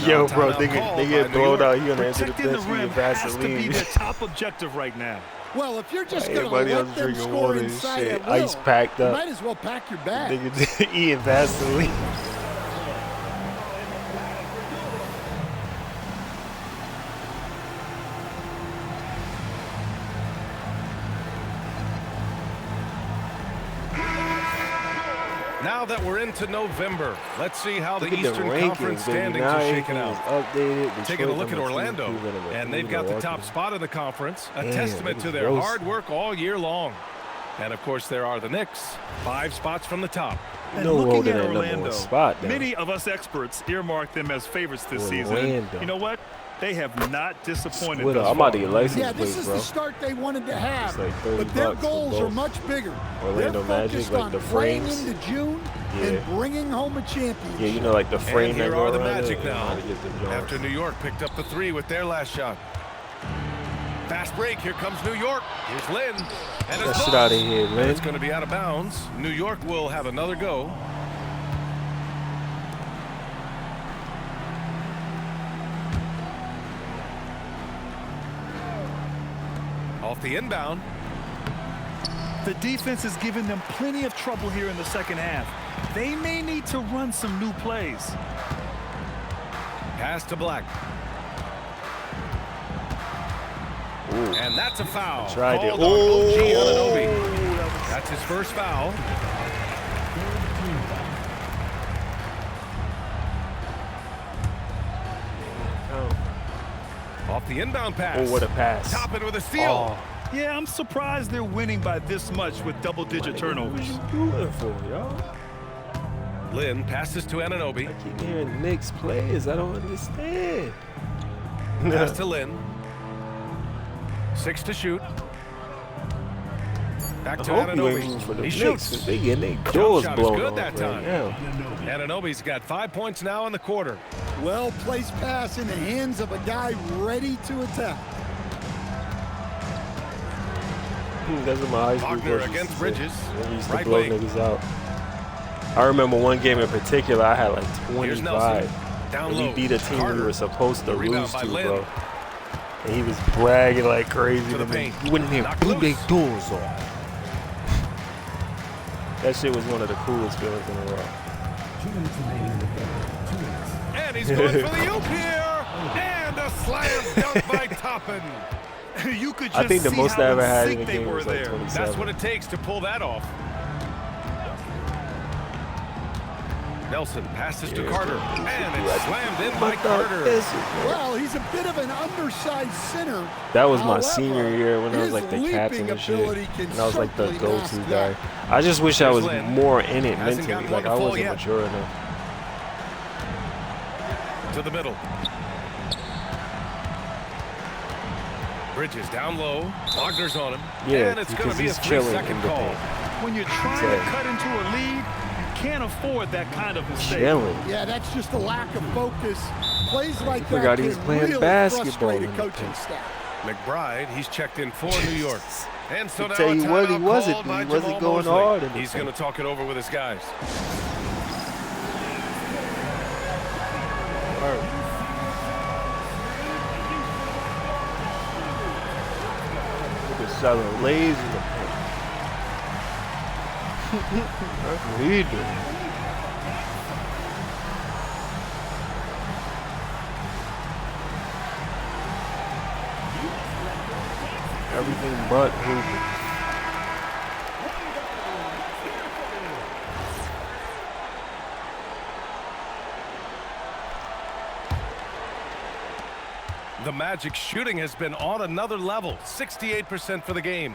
Yo, bro, they get blown out here on the end of the Protecting the bench with rim has to be Vaseline. their top objective right now. Well, if you're just going to Everybody else let them drinking score water and inside shit. at will, Ice packed you up. might as well pack your bag. Niggas eating Vaseline. Now that we're into November, let's see how the Look at Eastern Conference standings are shaking out. Updated. Taking a look at Orlando, and they've got the top spot in the conference, a testament to their hard work all year long. And, of course, there are the Knicks, 5 spots from the top. And No looking holding at that number Orlando, one spot now. many of us experts earmarked them as favorites this season. Orlando. You know what? They have not disappointed Twitter, thus I'm about to far. get license Yeah, plates, this is bro. the start they wanted to have, It's like 30 but their bucks for goals both. are much bigger. Orlando They're Magic, focused like on the playing frames. into June Yeah. and bringing home a championship. Yeah, you know, like the frame And that here go are the around Magic it, now, how to get the Jones. after New York picked up the 3 with their last shot. Fast break, here comes New York. Here's Lynn. And Get it's that shit out of blocked. here, And man. it's going to be out of bounds. New York will have another go. Off the inbound. The defense is giving them plenty of trouble here in the second half. They may need to run some new plays. Pass to Black. Ooh. And that's a foul. Tried it. Called on OG Oh, Anunoby. That's his first foul. Off the inbound pass. Oh, what a pass. Toppin with a steal. Oh, Yeah, I'm surprised they're winning by this much with double-digit turnovers. what you doing for, y'all? Lynn passes to Anunoby. I keep hearing Knicks plays. I don't understand. Pass to Lynn. 6 to shoot. Back I to hope you ain't rooting for Anunoby. the He Knicks, 'cause shoots. they getting their Jump doors shot is blown good off that right time. now. Anunoby's got 5 points now in the quarter. Well-placed pass in the hands of a guy ready to attack. That's what my high school Wagner coach used against to say. Bridges. We used to Right blow wing. niggas out. I remember one game in particular, I had like Here's 25. Nelson. Down And low. we beat a team Carter. we were supposed to Rebound lose by to, Lynn. bro. And he was bragging like crazy To the to me. paint. He went in here, Knocked blew loose. their doors off. That shit was one of the coolest feelings in the world. And he's going for the oop here. And a slam dunk by Toppin. You could just I think the see most how I ever had in sync a they game were was like there. 27. That's what it takes to pull that off. Nelson passes to Carter. And it's slammed in by Carter. Well, he's a bit of an undersized center. That was my However, senior year when I was his like the leaping captain and shit. ability can And I was like the certainly go-to mask guy. that. I just wish I was Here's Lynn. more in it Hasn't mentally. gotten Like one I to full wasn't yet. mature enough. To the middle. Bridges down low. Wagner's on him. Yeah, And it's going because to be a he's chilling 3-second in the call. paint. When you're trying to Exactly. cut into a lead, you can't afford that kind of mistake. Chilling. Yeah, that's just a lack of focus. Plays like forgot that he was can playing really basketball frustrate a in the coaching paint. staff. McBride, he's checked in for New York. And so I now tell a you what, he timeout wasn't. called by He wasn't Jamal going Mosley. hard in the He's paint. going to talk it over with his guys. Look at selling lays in the paint. That's what he doing. Everything but hooping. The Magic shooting has been on another level. 68% for the game.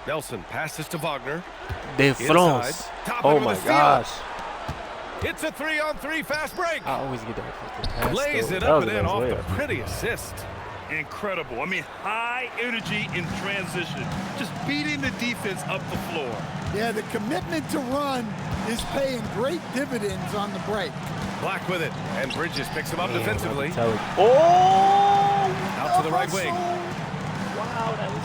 Nelson passes to Wagner. De Inside. France. Toppin Oh with my a steal. gosh. It's a 3-on-3 fast break. I always get that fucking pass. Lays though. it That up was and a in nice off the layup. pretty assist. Incredible. I mean, high energy in transition. Just beating the defense up the floor. Yeah, the commitment to run is paying great dividends on the break. Black with it. And Bridges picks him up Damn, defensively. I'm telling you. Oh! Out to the right wing. Wow, that was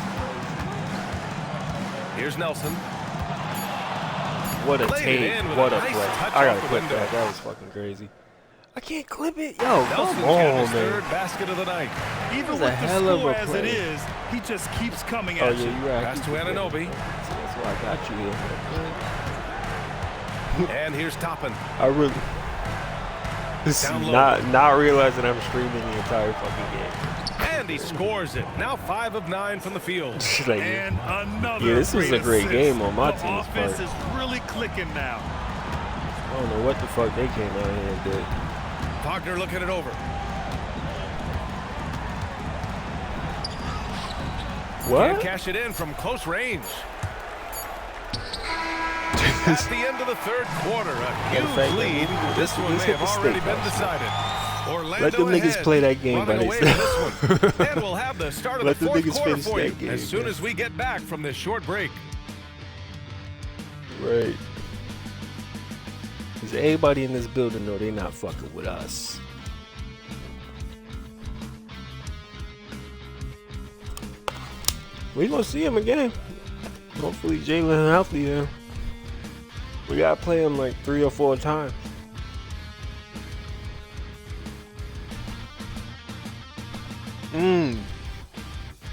Here's Nelson. crazy. What a Played it tape. in with What a a nice play. touch I gotta off the clip window. that. That was fucking crazy. I can't clip it. Yo, Nelson's come got on, his third man. basket of the night. Even was with a the hell of score a as it play. is, he just keeps coming Oh, at yeah, you. you're right. Pass to Anunoby. So that's why I got you here. And here's Toppin. I really... This is Down low. not realizing I'm streaming the entire fucking game. And he scores it. Now 5 of 9 from the field. Like, And another yeah, this was a great assist. game on my The team's offense part. is really clicking now. I don't know what the fuck they came out here and did. Wagner looking it over. What? Can't cash it in from close range. At the end of the third quarter, a huge lead. This one may have already been decided. Orlando Let them niggas ahead, play that game by running away with themselves. this one. And we'll have the start of Let the the fourth niggas quarter finish for you that game, as soon man. as we get back from this short break. Right. Because everybody in this building know they not fucking with us. We gonna see him again. Hopefully Jalen healthy then. We gotta play him like 3 or 4 times.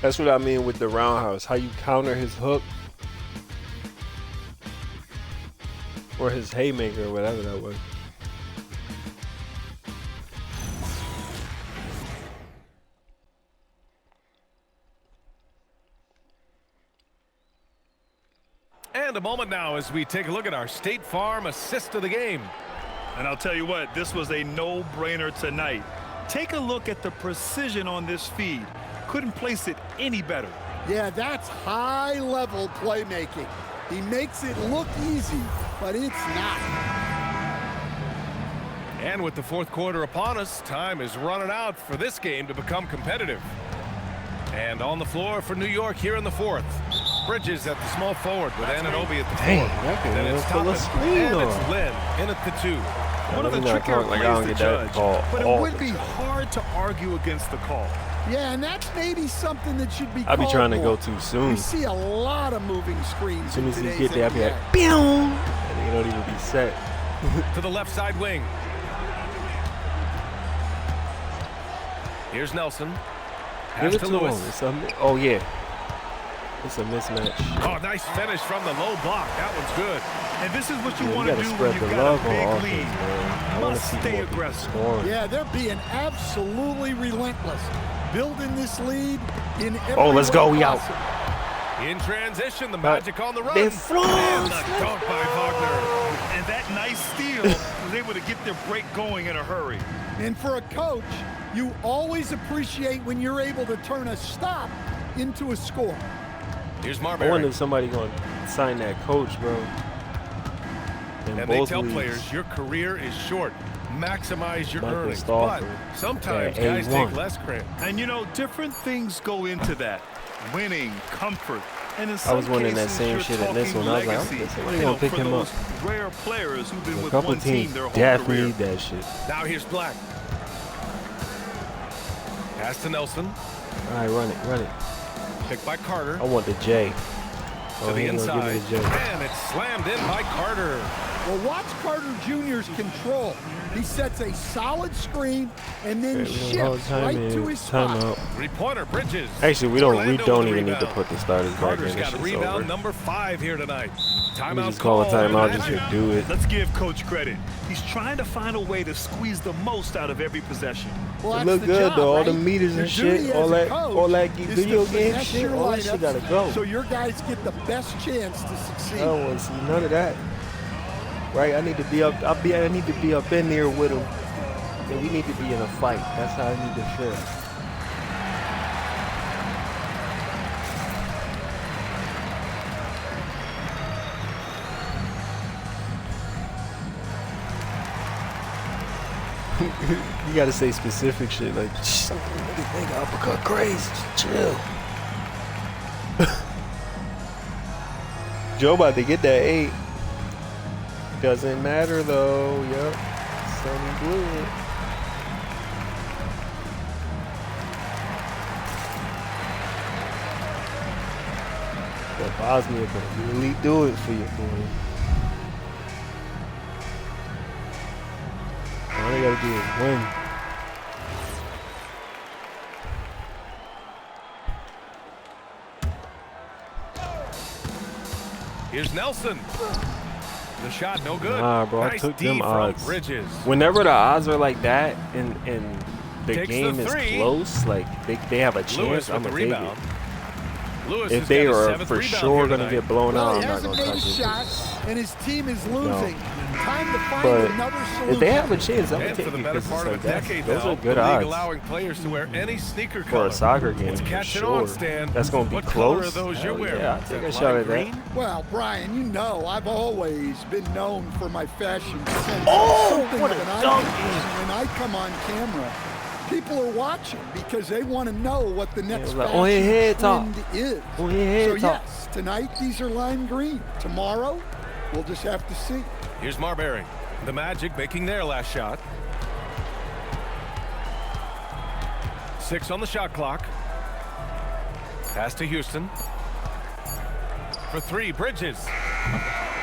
That's what I mean with the roundhouse. How you counter his hook. Or his haymaker or whatever that was. And a moment now as we take a look at our State Farm assist of the game. And I'll tell you what, this was a no-brainer tonight. Take a look at the precision on this feed. Couldn't place it any better. Yeah, that's high-level playmaking. He makes it look easy, but it's not. And with the fourth quarter upon us, time is running out for this game to become competitive. And on the floor for New York here in the fourth. Bridges at the small forward with Anunoby at the Dang, four. that Then game it's was full of Toppin, screen and on. it's Lynn in at the 2. One of the Let me not trickier talk like I plays don't to get that judge, call but it all would the be time. hard to argue against the call. Yeah, and that's maybe something that should be I be called trying to more. go too soon. We see a lot of moving screens. As soon in as he today's get there, I be NBA. like, pew! And he don't even be set. To the left side wing. Here's Nelson. Give Pass it to to Lewis. him. It's a, oh, yeah. It's a mismatch. Oh, nice finish from the low block. That one's good. And this is what you Yeah, want you to gotta do spread when the you've got love a on big offense, lead. man. I want to Must see stay more people aggressive. scoring. Yeah, they're being absolutely relentless, building this lead in every Oh, let's go. way We out. In transition, the Magic on the run. They're And froze. the dunk by Wagner. And that nice steal was able to get their break going in a hurry. And for a coach, you always appreciate when you're able to turn a stop into a score. Here's I Marbury. wonder if somebody going to sign that coach, bro. In And they both tell leagues. players your career is short. Maximize your Michael earnings. Stauffer. But sometimes Yeah, guys A1. take less credit. And, you know, different things go into that. Winning, comfort. And in some I was wondering that cases, same you're shit in this talking one. I was like, legacy. okay, somebody You gonna know, pick for him those up. rare players who've been A with couple one team teams their whole definitely career. need that shit. Now here's Black. Pass to Nelson. All right, run it, run it. Picked by Carter. I want the J. To Oh, the he ain't gonna inside. give me the J. And it's slammed in by Carter. Well, watch Carter Jr.'s control. He sets a solid screen and then Okay, we don't shifts hold right time to in. his Time spot. out. Three-pointer, Bridges. Actually, we don't Orlando even with the need to rebound. put the starters back in. Carter's This got shit's rebound over. number 5 here tonight. Let me Timeout just call a call. timeout just to do it. Let's give Coach credit. He's trying to find a way to squeeze the most out of every possession. Well, It that's look the good job, though. All right? the meters Your and duty shit, as all a that, coach all that is to video game finesse shit, your all that shit lineups gotta go. So your guys get the best chance to succeed. I don't want to see none of that. Right? I need to be up. I need to be up in there with them. And we need to be in a fight. That's how I need to feel. You gotta say specific shit like something really big, uppercut crazy. Just chill. Joe about to get that 8. Doesn't matter though. Yep. Sunny blue. That Bosnia can really do it for you, boy. All they gotta do is win. Here's Nelson. The shot no good. Nah, bro, I Nice took D them from odds. Bridges. Whenever the odds are like that in the takes game the is three. close, like they have a Lewis chance, with I'm the gonna take rebound. it. Lewis If has they got his are 7th for rebound sure here gonna tonight. get blown Well, out, he I'm not hasn't gonna made touch a it. shot, and his team is losing. Time to find But another solution. if they have a chance, I'm gonna And take for it the better because part of it's a like decade those now, are good the league odds allowing players to wear any sneaker for color. a soccer game It's for catching sure. on, Stan. That's gonna be What color close. are those you're Hell wearing? yeah, I'll Is take that a shot lime at that. green? Well, Brian, you know I've always been known for my fashion sense. Oh, Something what of a an dunk. eye. When I come on camera, people are watching because they want to know what the next like, fashion oh, your head trend top. is. Oh, your head So top. yes, tonight these are lime green. Tomorrow, we'll just have to see. Here's Marbury. The Magic making their last shot. 6 on the shot clock. Pass to Houston. For 3, Bridges.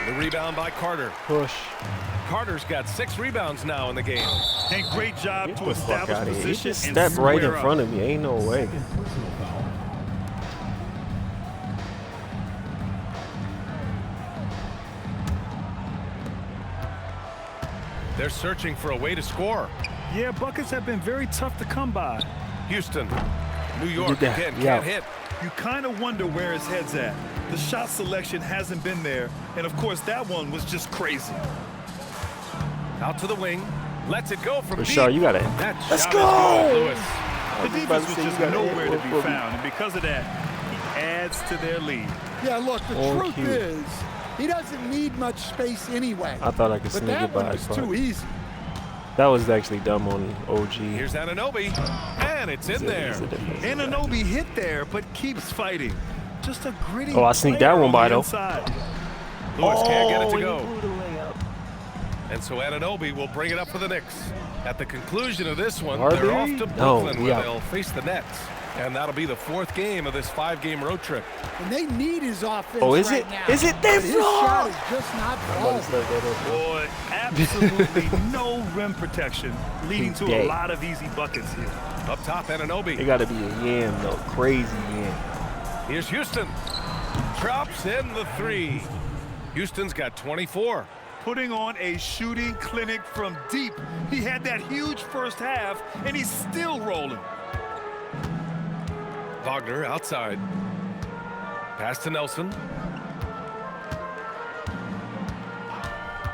The rebound by Carter. Push. Carter's got 6 rebounds now in the game. And great job Get to the fuck establish out of here. He position just and stepped right in square up. front of me. Ain't no way. They're searching for a way to score. Yeah, buckets have been very tough to come by. Houston. New York did that. again Yeah. can't hit. You kind of wonder where his head's at. The shot selection hasn't been there, and of course that one was just crazy. Out to the wing. Lets it go from Rashard, deep. you gotta. That Let's shot go! is good, Lewis. The about defense to was say, you just gotta hit nowhere to one be for me. found, and because of that, he adds to their lead. Yeah, look, the Oh, truth cute. is, he doesn't need much space anyway. I thought I could But sneak that it one by. was But too easy. that was actually dumb on OG. Here's Anunoby. And it's in there. It's a difference. Anunoby hit there, but keeps fighting. Just a gritty Oh, I sneaked player that one on by, the though. inside. Lewis can't get it to he go. blew the layup. And so Anunoby will bring it up for the Knicks. At the conclusion of this one, Marbury? they're off to No, Brooklyn we where out. they'll face the Nets. And that'll be the 4th game of this 5-game road trip. And they need his offense Oh, is right it? now. Is it? They But his shot flop! is just not I'm about to falling. start that over. Boy, absolutely no rim protection, leading He's to dead. a lot of easy buckets here. Up top, Anunoby. It gotta be a yam, though. Crazy yam. Here's Houston. Drops in the 3. Houston's got 24. Putting on a shooting clinic from deep. He had that huge first half, and he's still rolling. Wagner outside. Pass to Nelson.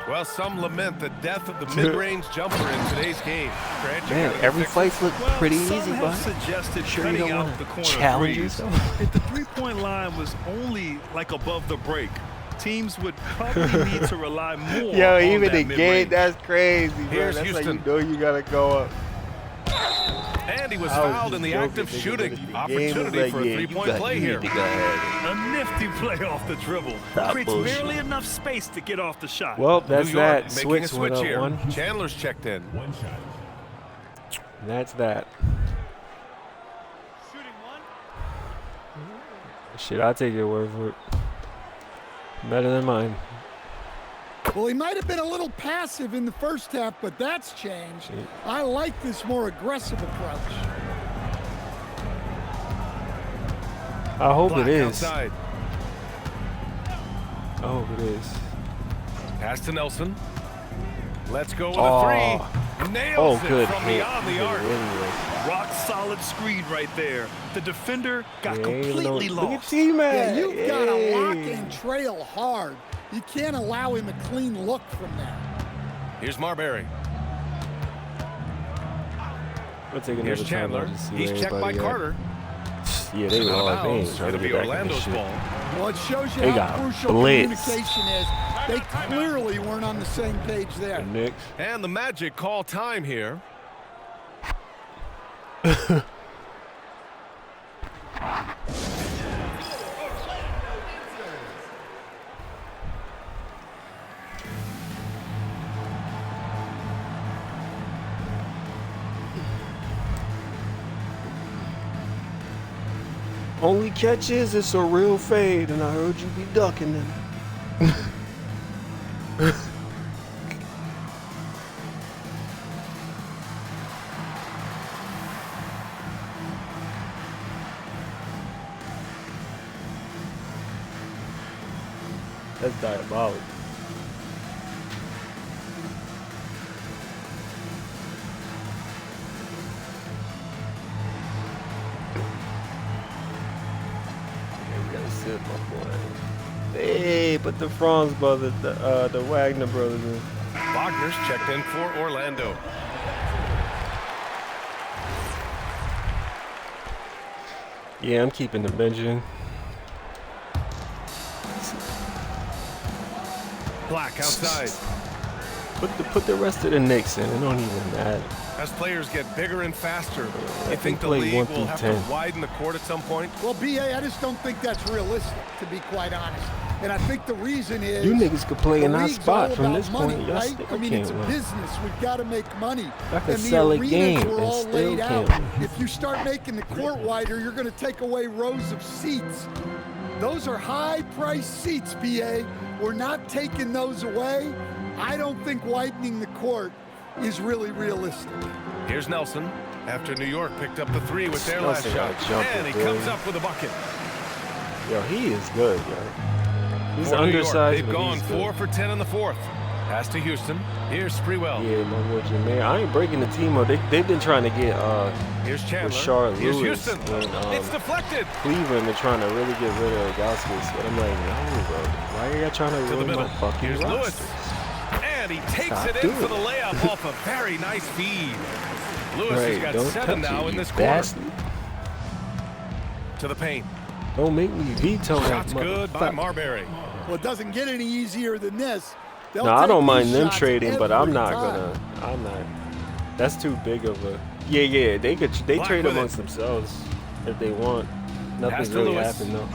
Well, some lament the death of the mid-range jumper in today's game. Grant, you Man, gotta every fix it. fight's look Well, pretty some easy, have but suggested sure you cutting don't out wanna the corner challenge threes. yourself? If the three-point line was only like above the break, teams would probably need to rely more Yo, on even that the game, mid-range. that's crazy, bro. Here's That's Houston. how you know you gotta go up. And he was I was fouled just in the joking, act of nigga, shooting. but the game Opportunity was like, for a yeah, three-point play you here. need to go ahead. A nifty play off the dribble. Stop Creates bullshit. barely enough space to get off the shot. Well, that's New York that. making Switch a switch went up here. one. Chandler's checked in. That's that. Shooting one. Shit, I'll take your word for it. Better than mine. Well, he might have been a little passive in the first half, but that's changed. I like this more aggressive approach. I hope Black it is. outside. I hope it is. Pass to Nelson. Let's go with Oh. a 3. Nails Oh, it good from hit. beyond the Good arc. anyway. Rock solid screen right there. The defender got Yeah, even completely though- Look at lost. T-Mac. Yeah, you've got to lock Hey. and trail hard. You can't allow him a clean look from that. Here's Marbury. We'll take another Here's time Chandler. out to see He's where checked by everybody at. Carter. Yeah, they were Out of all they bounds. ain't trying It'll to be get back in this Orlando's shit. ball. Well, it shows you They how got crucial blitzed. communication is. They clearly weren't on the same page there. The Knicks. And the Magic call time here. Only catch is it's a real fade, and I heard you be ducking them. That's diabolical. That's it, my boy. Hey, put the Franz brothers, the Wagner brothers in. Wagner's checked in for Orlando. Yeah, I'm keeping the bench in. Black outside. Put the rest of the Knicks in. It don't even matter. As players get bigger and faster, I I think the play league 1 will through have 10. to widen the court at some point. Well, B.A., I just don't think that's realistic, to be quite honest. And I think the reason is You niggas could play in the our league's spot all from about this money, point. Y'all right? still I mean, can't it's win. business. We've got to make money. I could And the sell a arenas game were and all still laid out. can't win. If you start making the court wider, you're going to take away rows of seats. Those are high-priced seats, B.A. We're not taking those away. I don't think widening the court is really realistic. Here's Nelson after New York picked up the 3 with their last Nelson shot. got jumped, And he boy. comes up with a bucket. Yo, he is good, yo. He's For New York, undersized, they've but gone he's 4 good. for 10 in the 4th. Pass to Houston. Here's Sprewell. Yeah, my boy Jermaine. I ain't breaking the team up. They've been trying to get Here's Chandler. Rashard Here's Lewis Houston. and, It's deflected. Cleveland been trying to really get rid of Gauskas, but I'm like, no, bro. Why are y'all trying to To the ruin middle. my fucking Here's roster? Lewis. And he takes Stop it in doing for the it. layup off a very nice feed. Lewis Right, has got don't 7 touch now it, in you this quarter. bastard. To the paint. Don't make me veto that Shots good by motherfucker. Marbury. Well, it doesn't get any easier than this. They'll No, I take don't mind these them shots trading, but I'm every not time. I'm not. That's too big of a. Yeah, they Black trade with amongst it. themselves if they want. Pass Nothing's to really Lewis. happened though.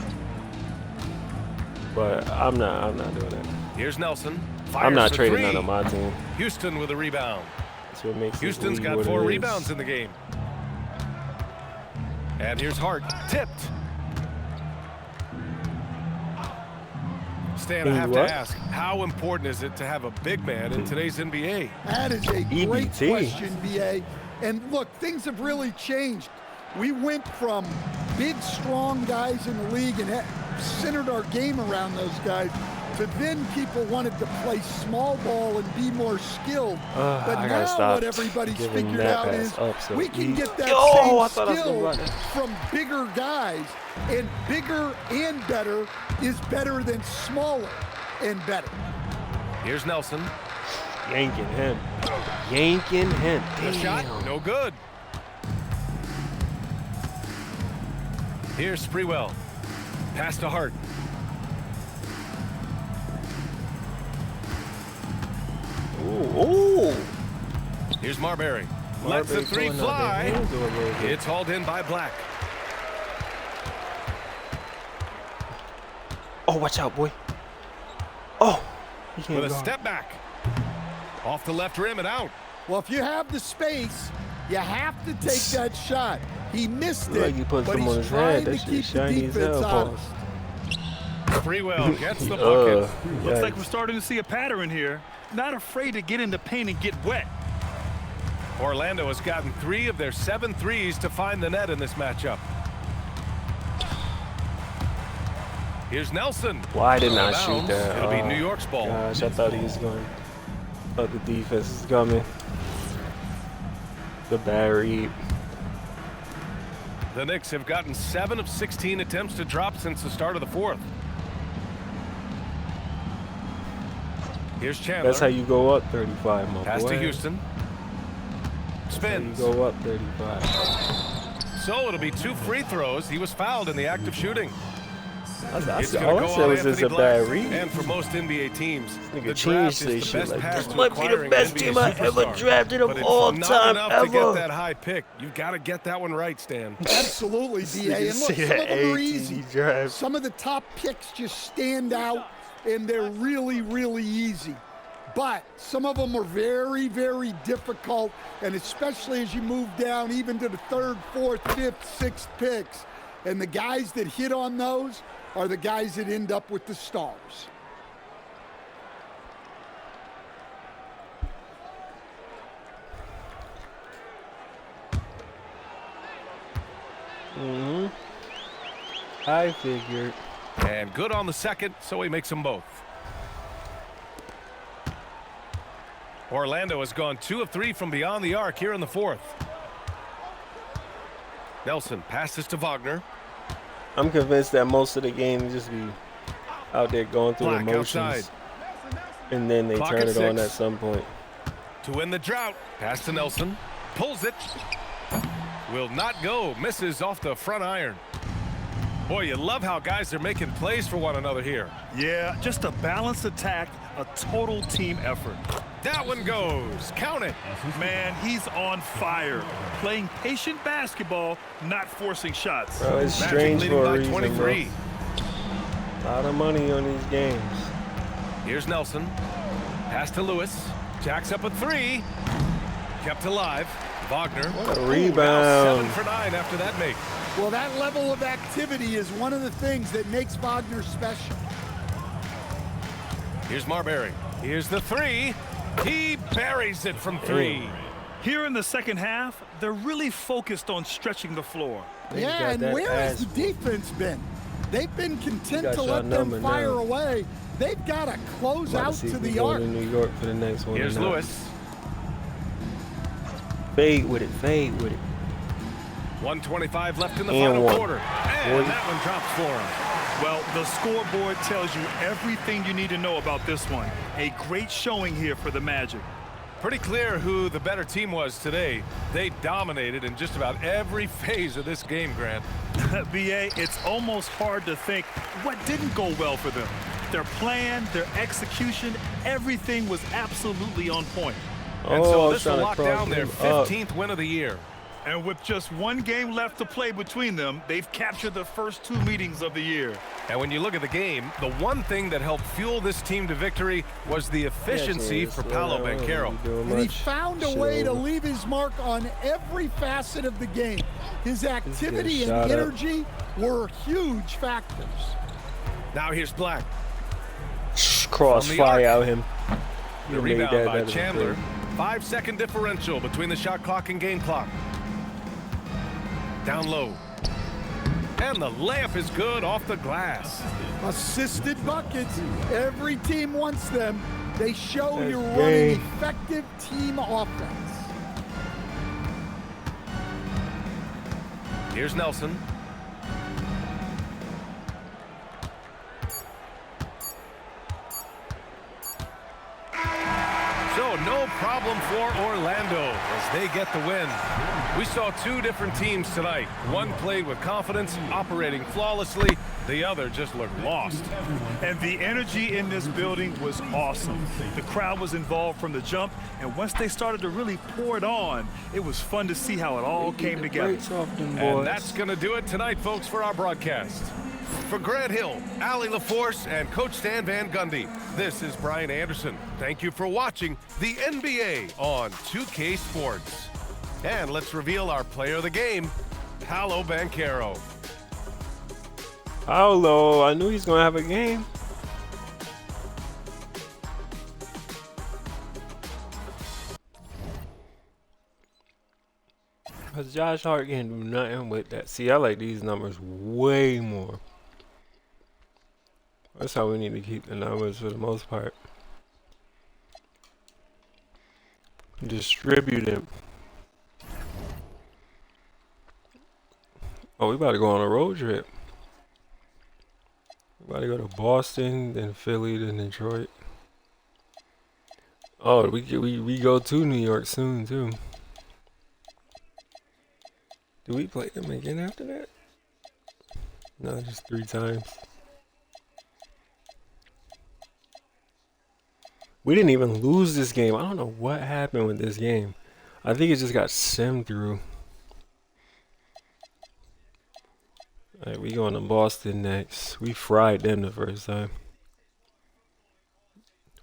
But I'm not doing that. Here's Nelson. I'm Fires not for trading 3. none of my team. Houston with a rebound. That's what makes this Houston's league got what 4 it is. rebounds in the game. And here's Hart. Tipped. Stan, I have to What? ask, how important is it to have a big man in today's NBA? That is a great EBT. question, B.A. And look, things have really changed. We went from big, strong guys in the league and centered our game around those guys to then people wanted to play small ball and be more skilled. But I gotta now stop what everybody's giving figured that out pass is up so we can easy. get that Yo, I same thought I was gonna skill run it. from bigger guys, and bigger and better is better than smaller and better. Here's Nelson. Yanking him. Yanking him. The shot, Damn. no good. Here's Sprewell. Pass to Hart. Ooh. Here's Marbury. Lets the Marbury 3 pulling out their fly. hands a little bit. It's hauled in by Black. Oh, watch out, boy. Oh. He can't With a guard. step back. Off the left rim and out. Well, if you have the space, you have to take that shot. He missed Look it, like you put but some on he's his trying head. to That shit keep the shiny as defense hell, honest. Sprewell gets the bucket. Looks like we're starting to see a pattern here. Not afraid to get in the paint and get wet. Orlando has gotten 3 of their 7 threes to find the net in this matchup. Here's Nelson. Why didn't I Out of shoot bounds. that? It'll be Oh, New York's ball. Gosh, I thought he was going. Thought the defense is coming. The bad read. The Knicks have gotten 7 of 16 attempts to drop since the start of the 4th. Here's Chandler. That's how you go up 35, my Pass boy. to Houston. That's how you Spins. go up 35. So it'll be 2 free throws. He was fouled in the act of shooting. It's All gonna I go said on was it's Anthony a Black. bad read. And for most NBA teams, Nigga the changed draft they is the shit best like, path this to might be the acquiring best NBA team I ever superstar. drafted of But it's all not time, enough to ever. get that high pick. You've got to get that one right, Stan. Absolutely, B.A. And look, See some that of them are 18 easy. drive. Some of the top picks just stand out, and they're really, really easy. But some of them are very, very difficult, and especially as you move down even to the 3rd, 4th, 5th, 6th picks. And the guys that hit on those are the guys that end up with the stars. I figured. And good on the second, so he makes them both. Orlando has gone 2 of 3 from beyond the arc here in the 4th. Nelson passes to Wagner. I'm convinced that most of the game just be out there going through Black emotions. outside. And then they Clock turn at it on 6. at some point. To win the drought. Pass to Nelson. Pulls it. Will not go. Misses off the front iron. Boy, you love how guys are making plays for one another here. Yeah, just a balanced attack, a total team effort. That one goes. Count it. Man, he's on fire. Playing patient basketball, not forcing shots. Bro, it's Magic strange leading for a by reason, 23. bro. A lot of money on these games. Here's Nelson. Pass to Lewis. Jacks up a 3. Kept alive. Wagner. What a Ooh, rebound. now 7 for 9 after that make. Well, that level of activity is one of the things that makes Wagner special. Here's Marbury. Here's the 3. He buries it from 3. Here in the second half, they're really focused on stretching the floor. Yeah, got and that where has ass the defense been? They've been content got to y'all let them number fire now. away. They've got to close About out see to if we the go arc. to New York for the next one. Here's or not. Lewis. Fade with it. Fade with it. 1:25 left in the And final one. quarter. And that one drops for him. Well, the scoreboard tells you everything you need to know about this one. A great showing here for the Magic. Pretty clear who the better team was today. They dominated in just about every phase of this game, Grant. BA, it's almost hard to think what didn't go well for them. Their plan, their execution, everything was absolutely on point. And so Oh, this will trying to lock cross down their him up. 15th win of the year. And with just one game left to play between them, they've captured the first 2 meetings of the year. And when you look at the game, the one thing that helped fuel this team to victory was the efficiency for Paolo Banchero. And he found a way to Chill. leave his mark on every facet of the game. His activity shot and up. energy were huge factors. Now here's Black. Crossfire out him. The You made rebound that by better than Chandler. good. 5-second differential between the shot clock and game clock. Down low. And the layup is good off the glass. Assisted buckets. Every team wants them. They show That's you're gay. running effective team offense. Here's Nelson. So no problem for Orlando as they get the win. We saw 2 different teams tonight. One played with confidence, operating flawlessly. The other just looked lost. And the energy in this building was awesome. The crowd was involved from the jump, and once they started to really pour it on, it was fun to see how it all came together. Breaks off them boys. And that's going to do it tonight, folks, for our broadcast. For Grant Hill, Allie LaForce, and Coach Stan Van Gundy, this is Brian Anderson. Thank you for watching the NBA on 2K Sports. And let's reveal our player of the game, Paolo Banchero. Paolo, I knew he's gonna have a game. Cause Josh Hart can't do nothing with that. See, I like these numbers way more. That's how we need to keep the numbers for the most part. Distribute them. Oh, we about to go on a road trip. We about to go to Boston, then Philly, then Detroit. Oh, we go to New York soon too. Do we play them again after that? No, just 3 times. We didn't even lose this game. I don't know what happened with this game. I think it just got simmed through. Alright, we going to Boston next. We fried them the first time.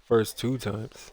First 2 times.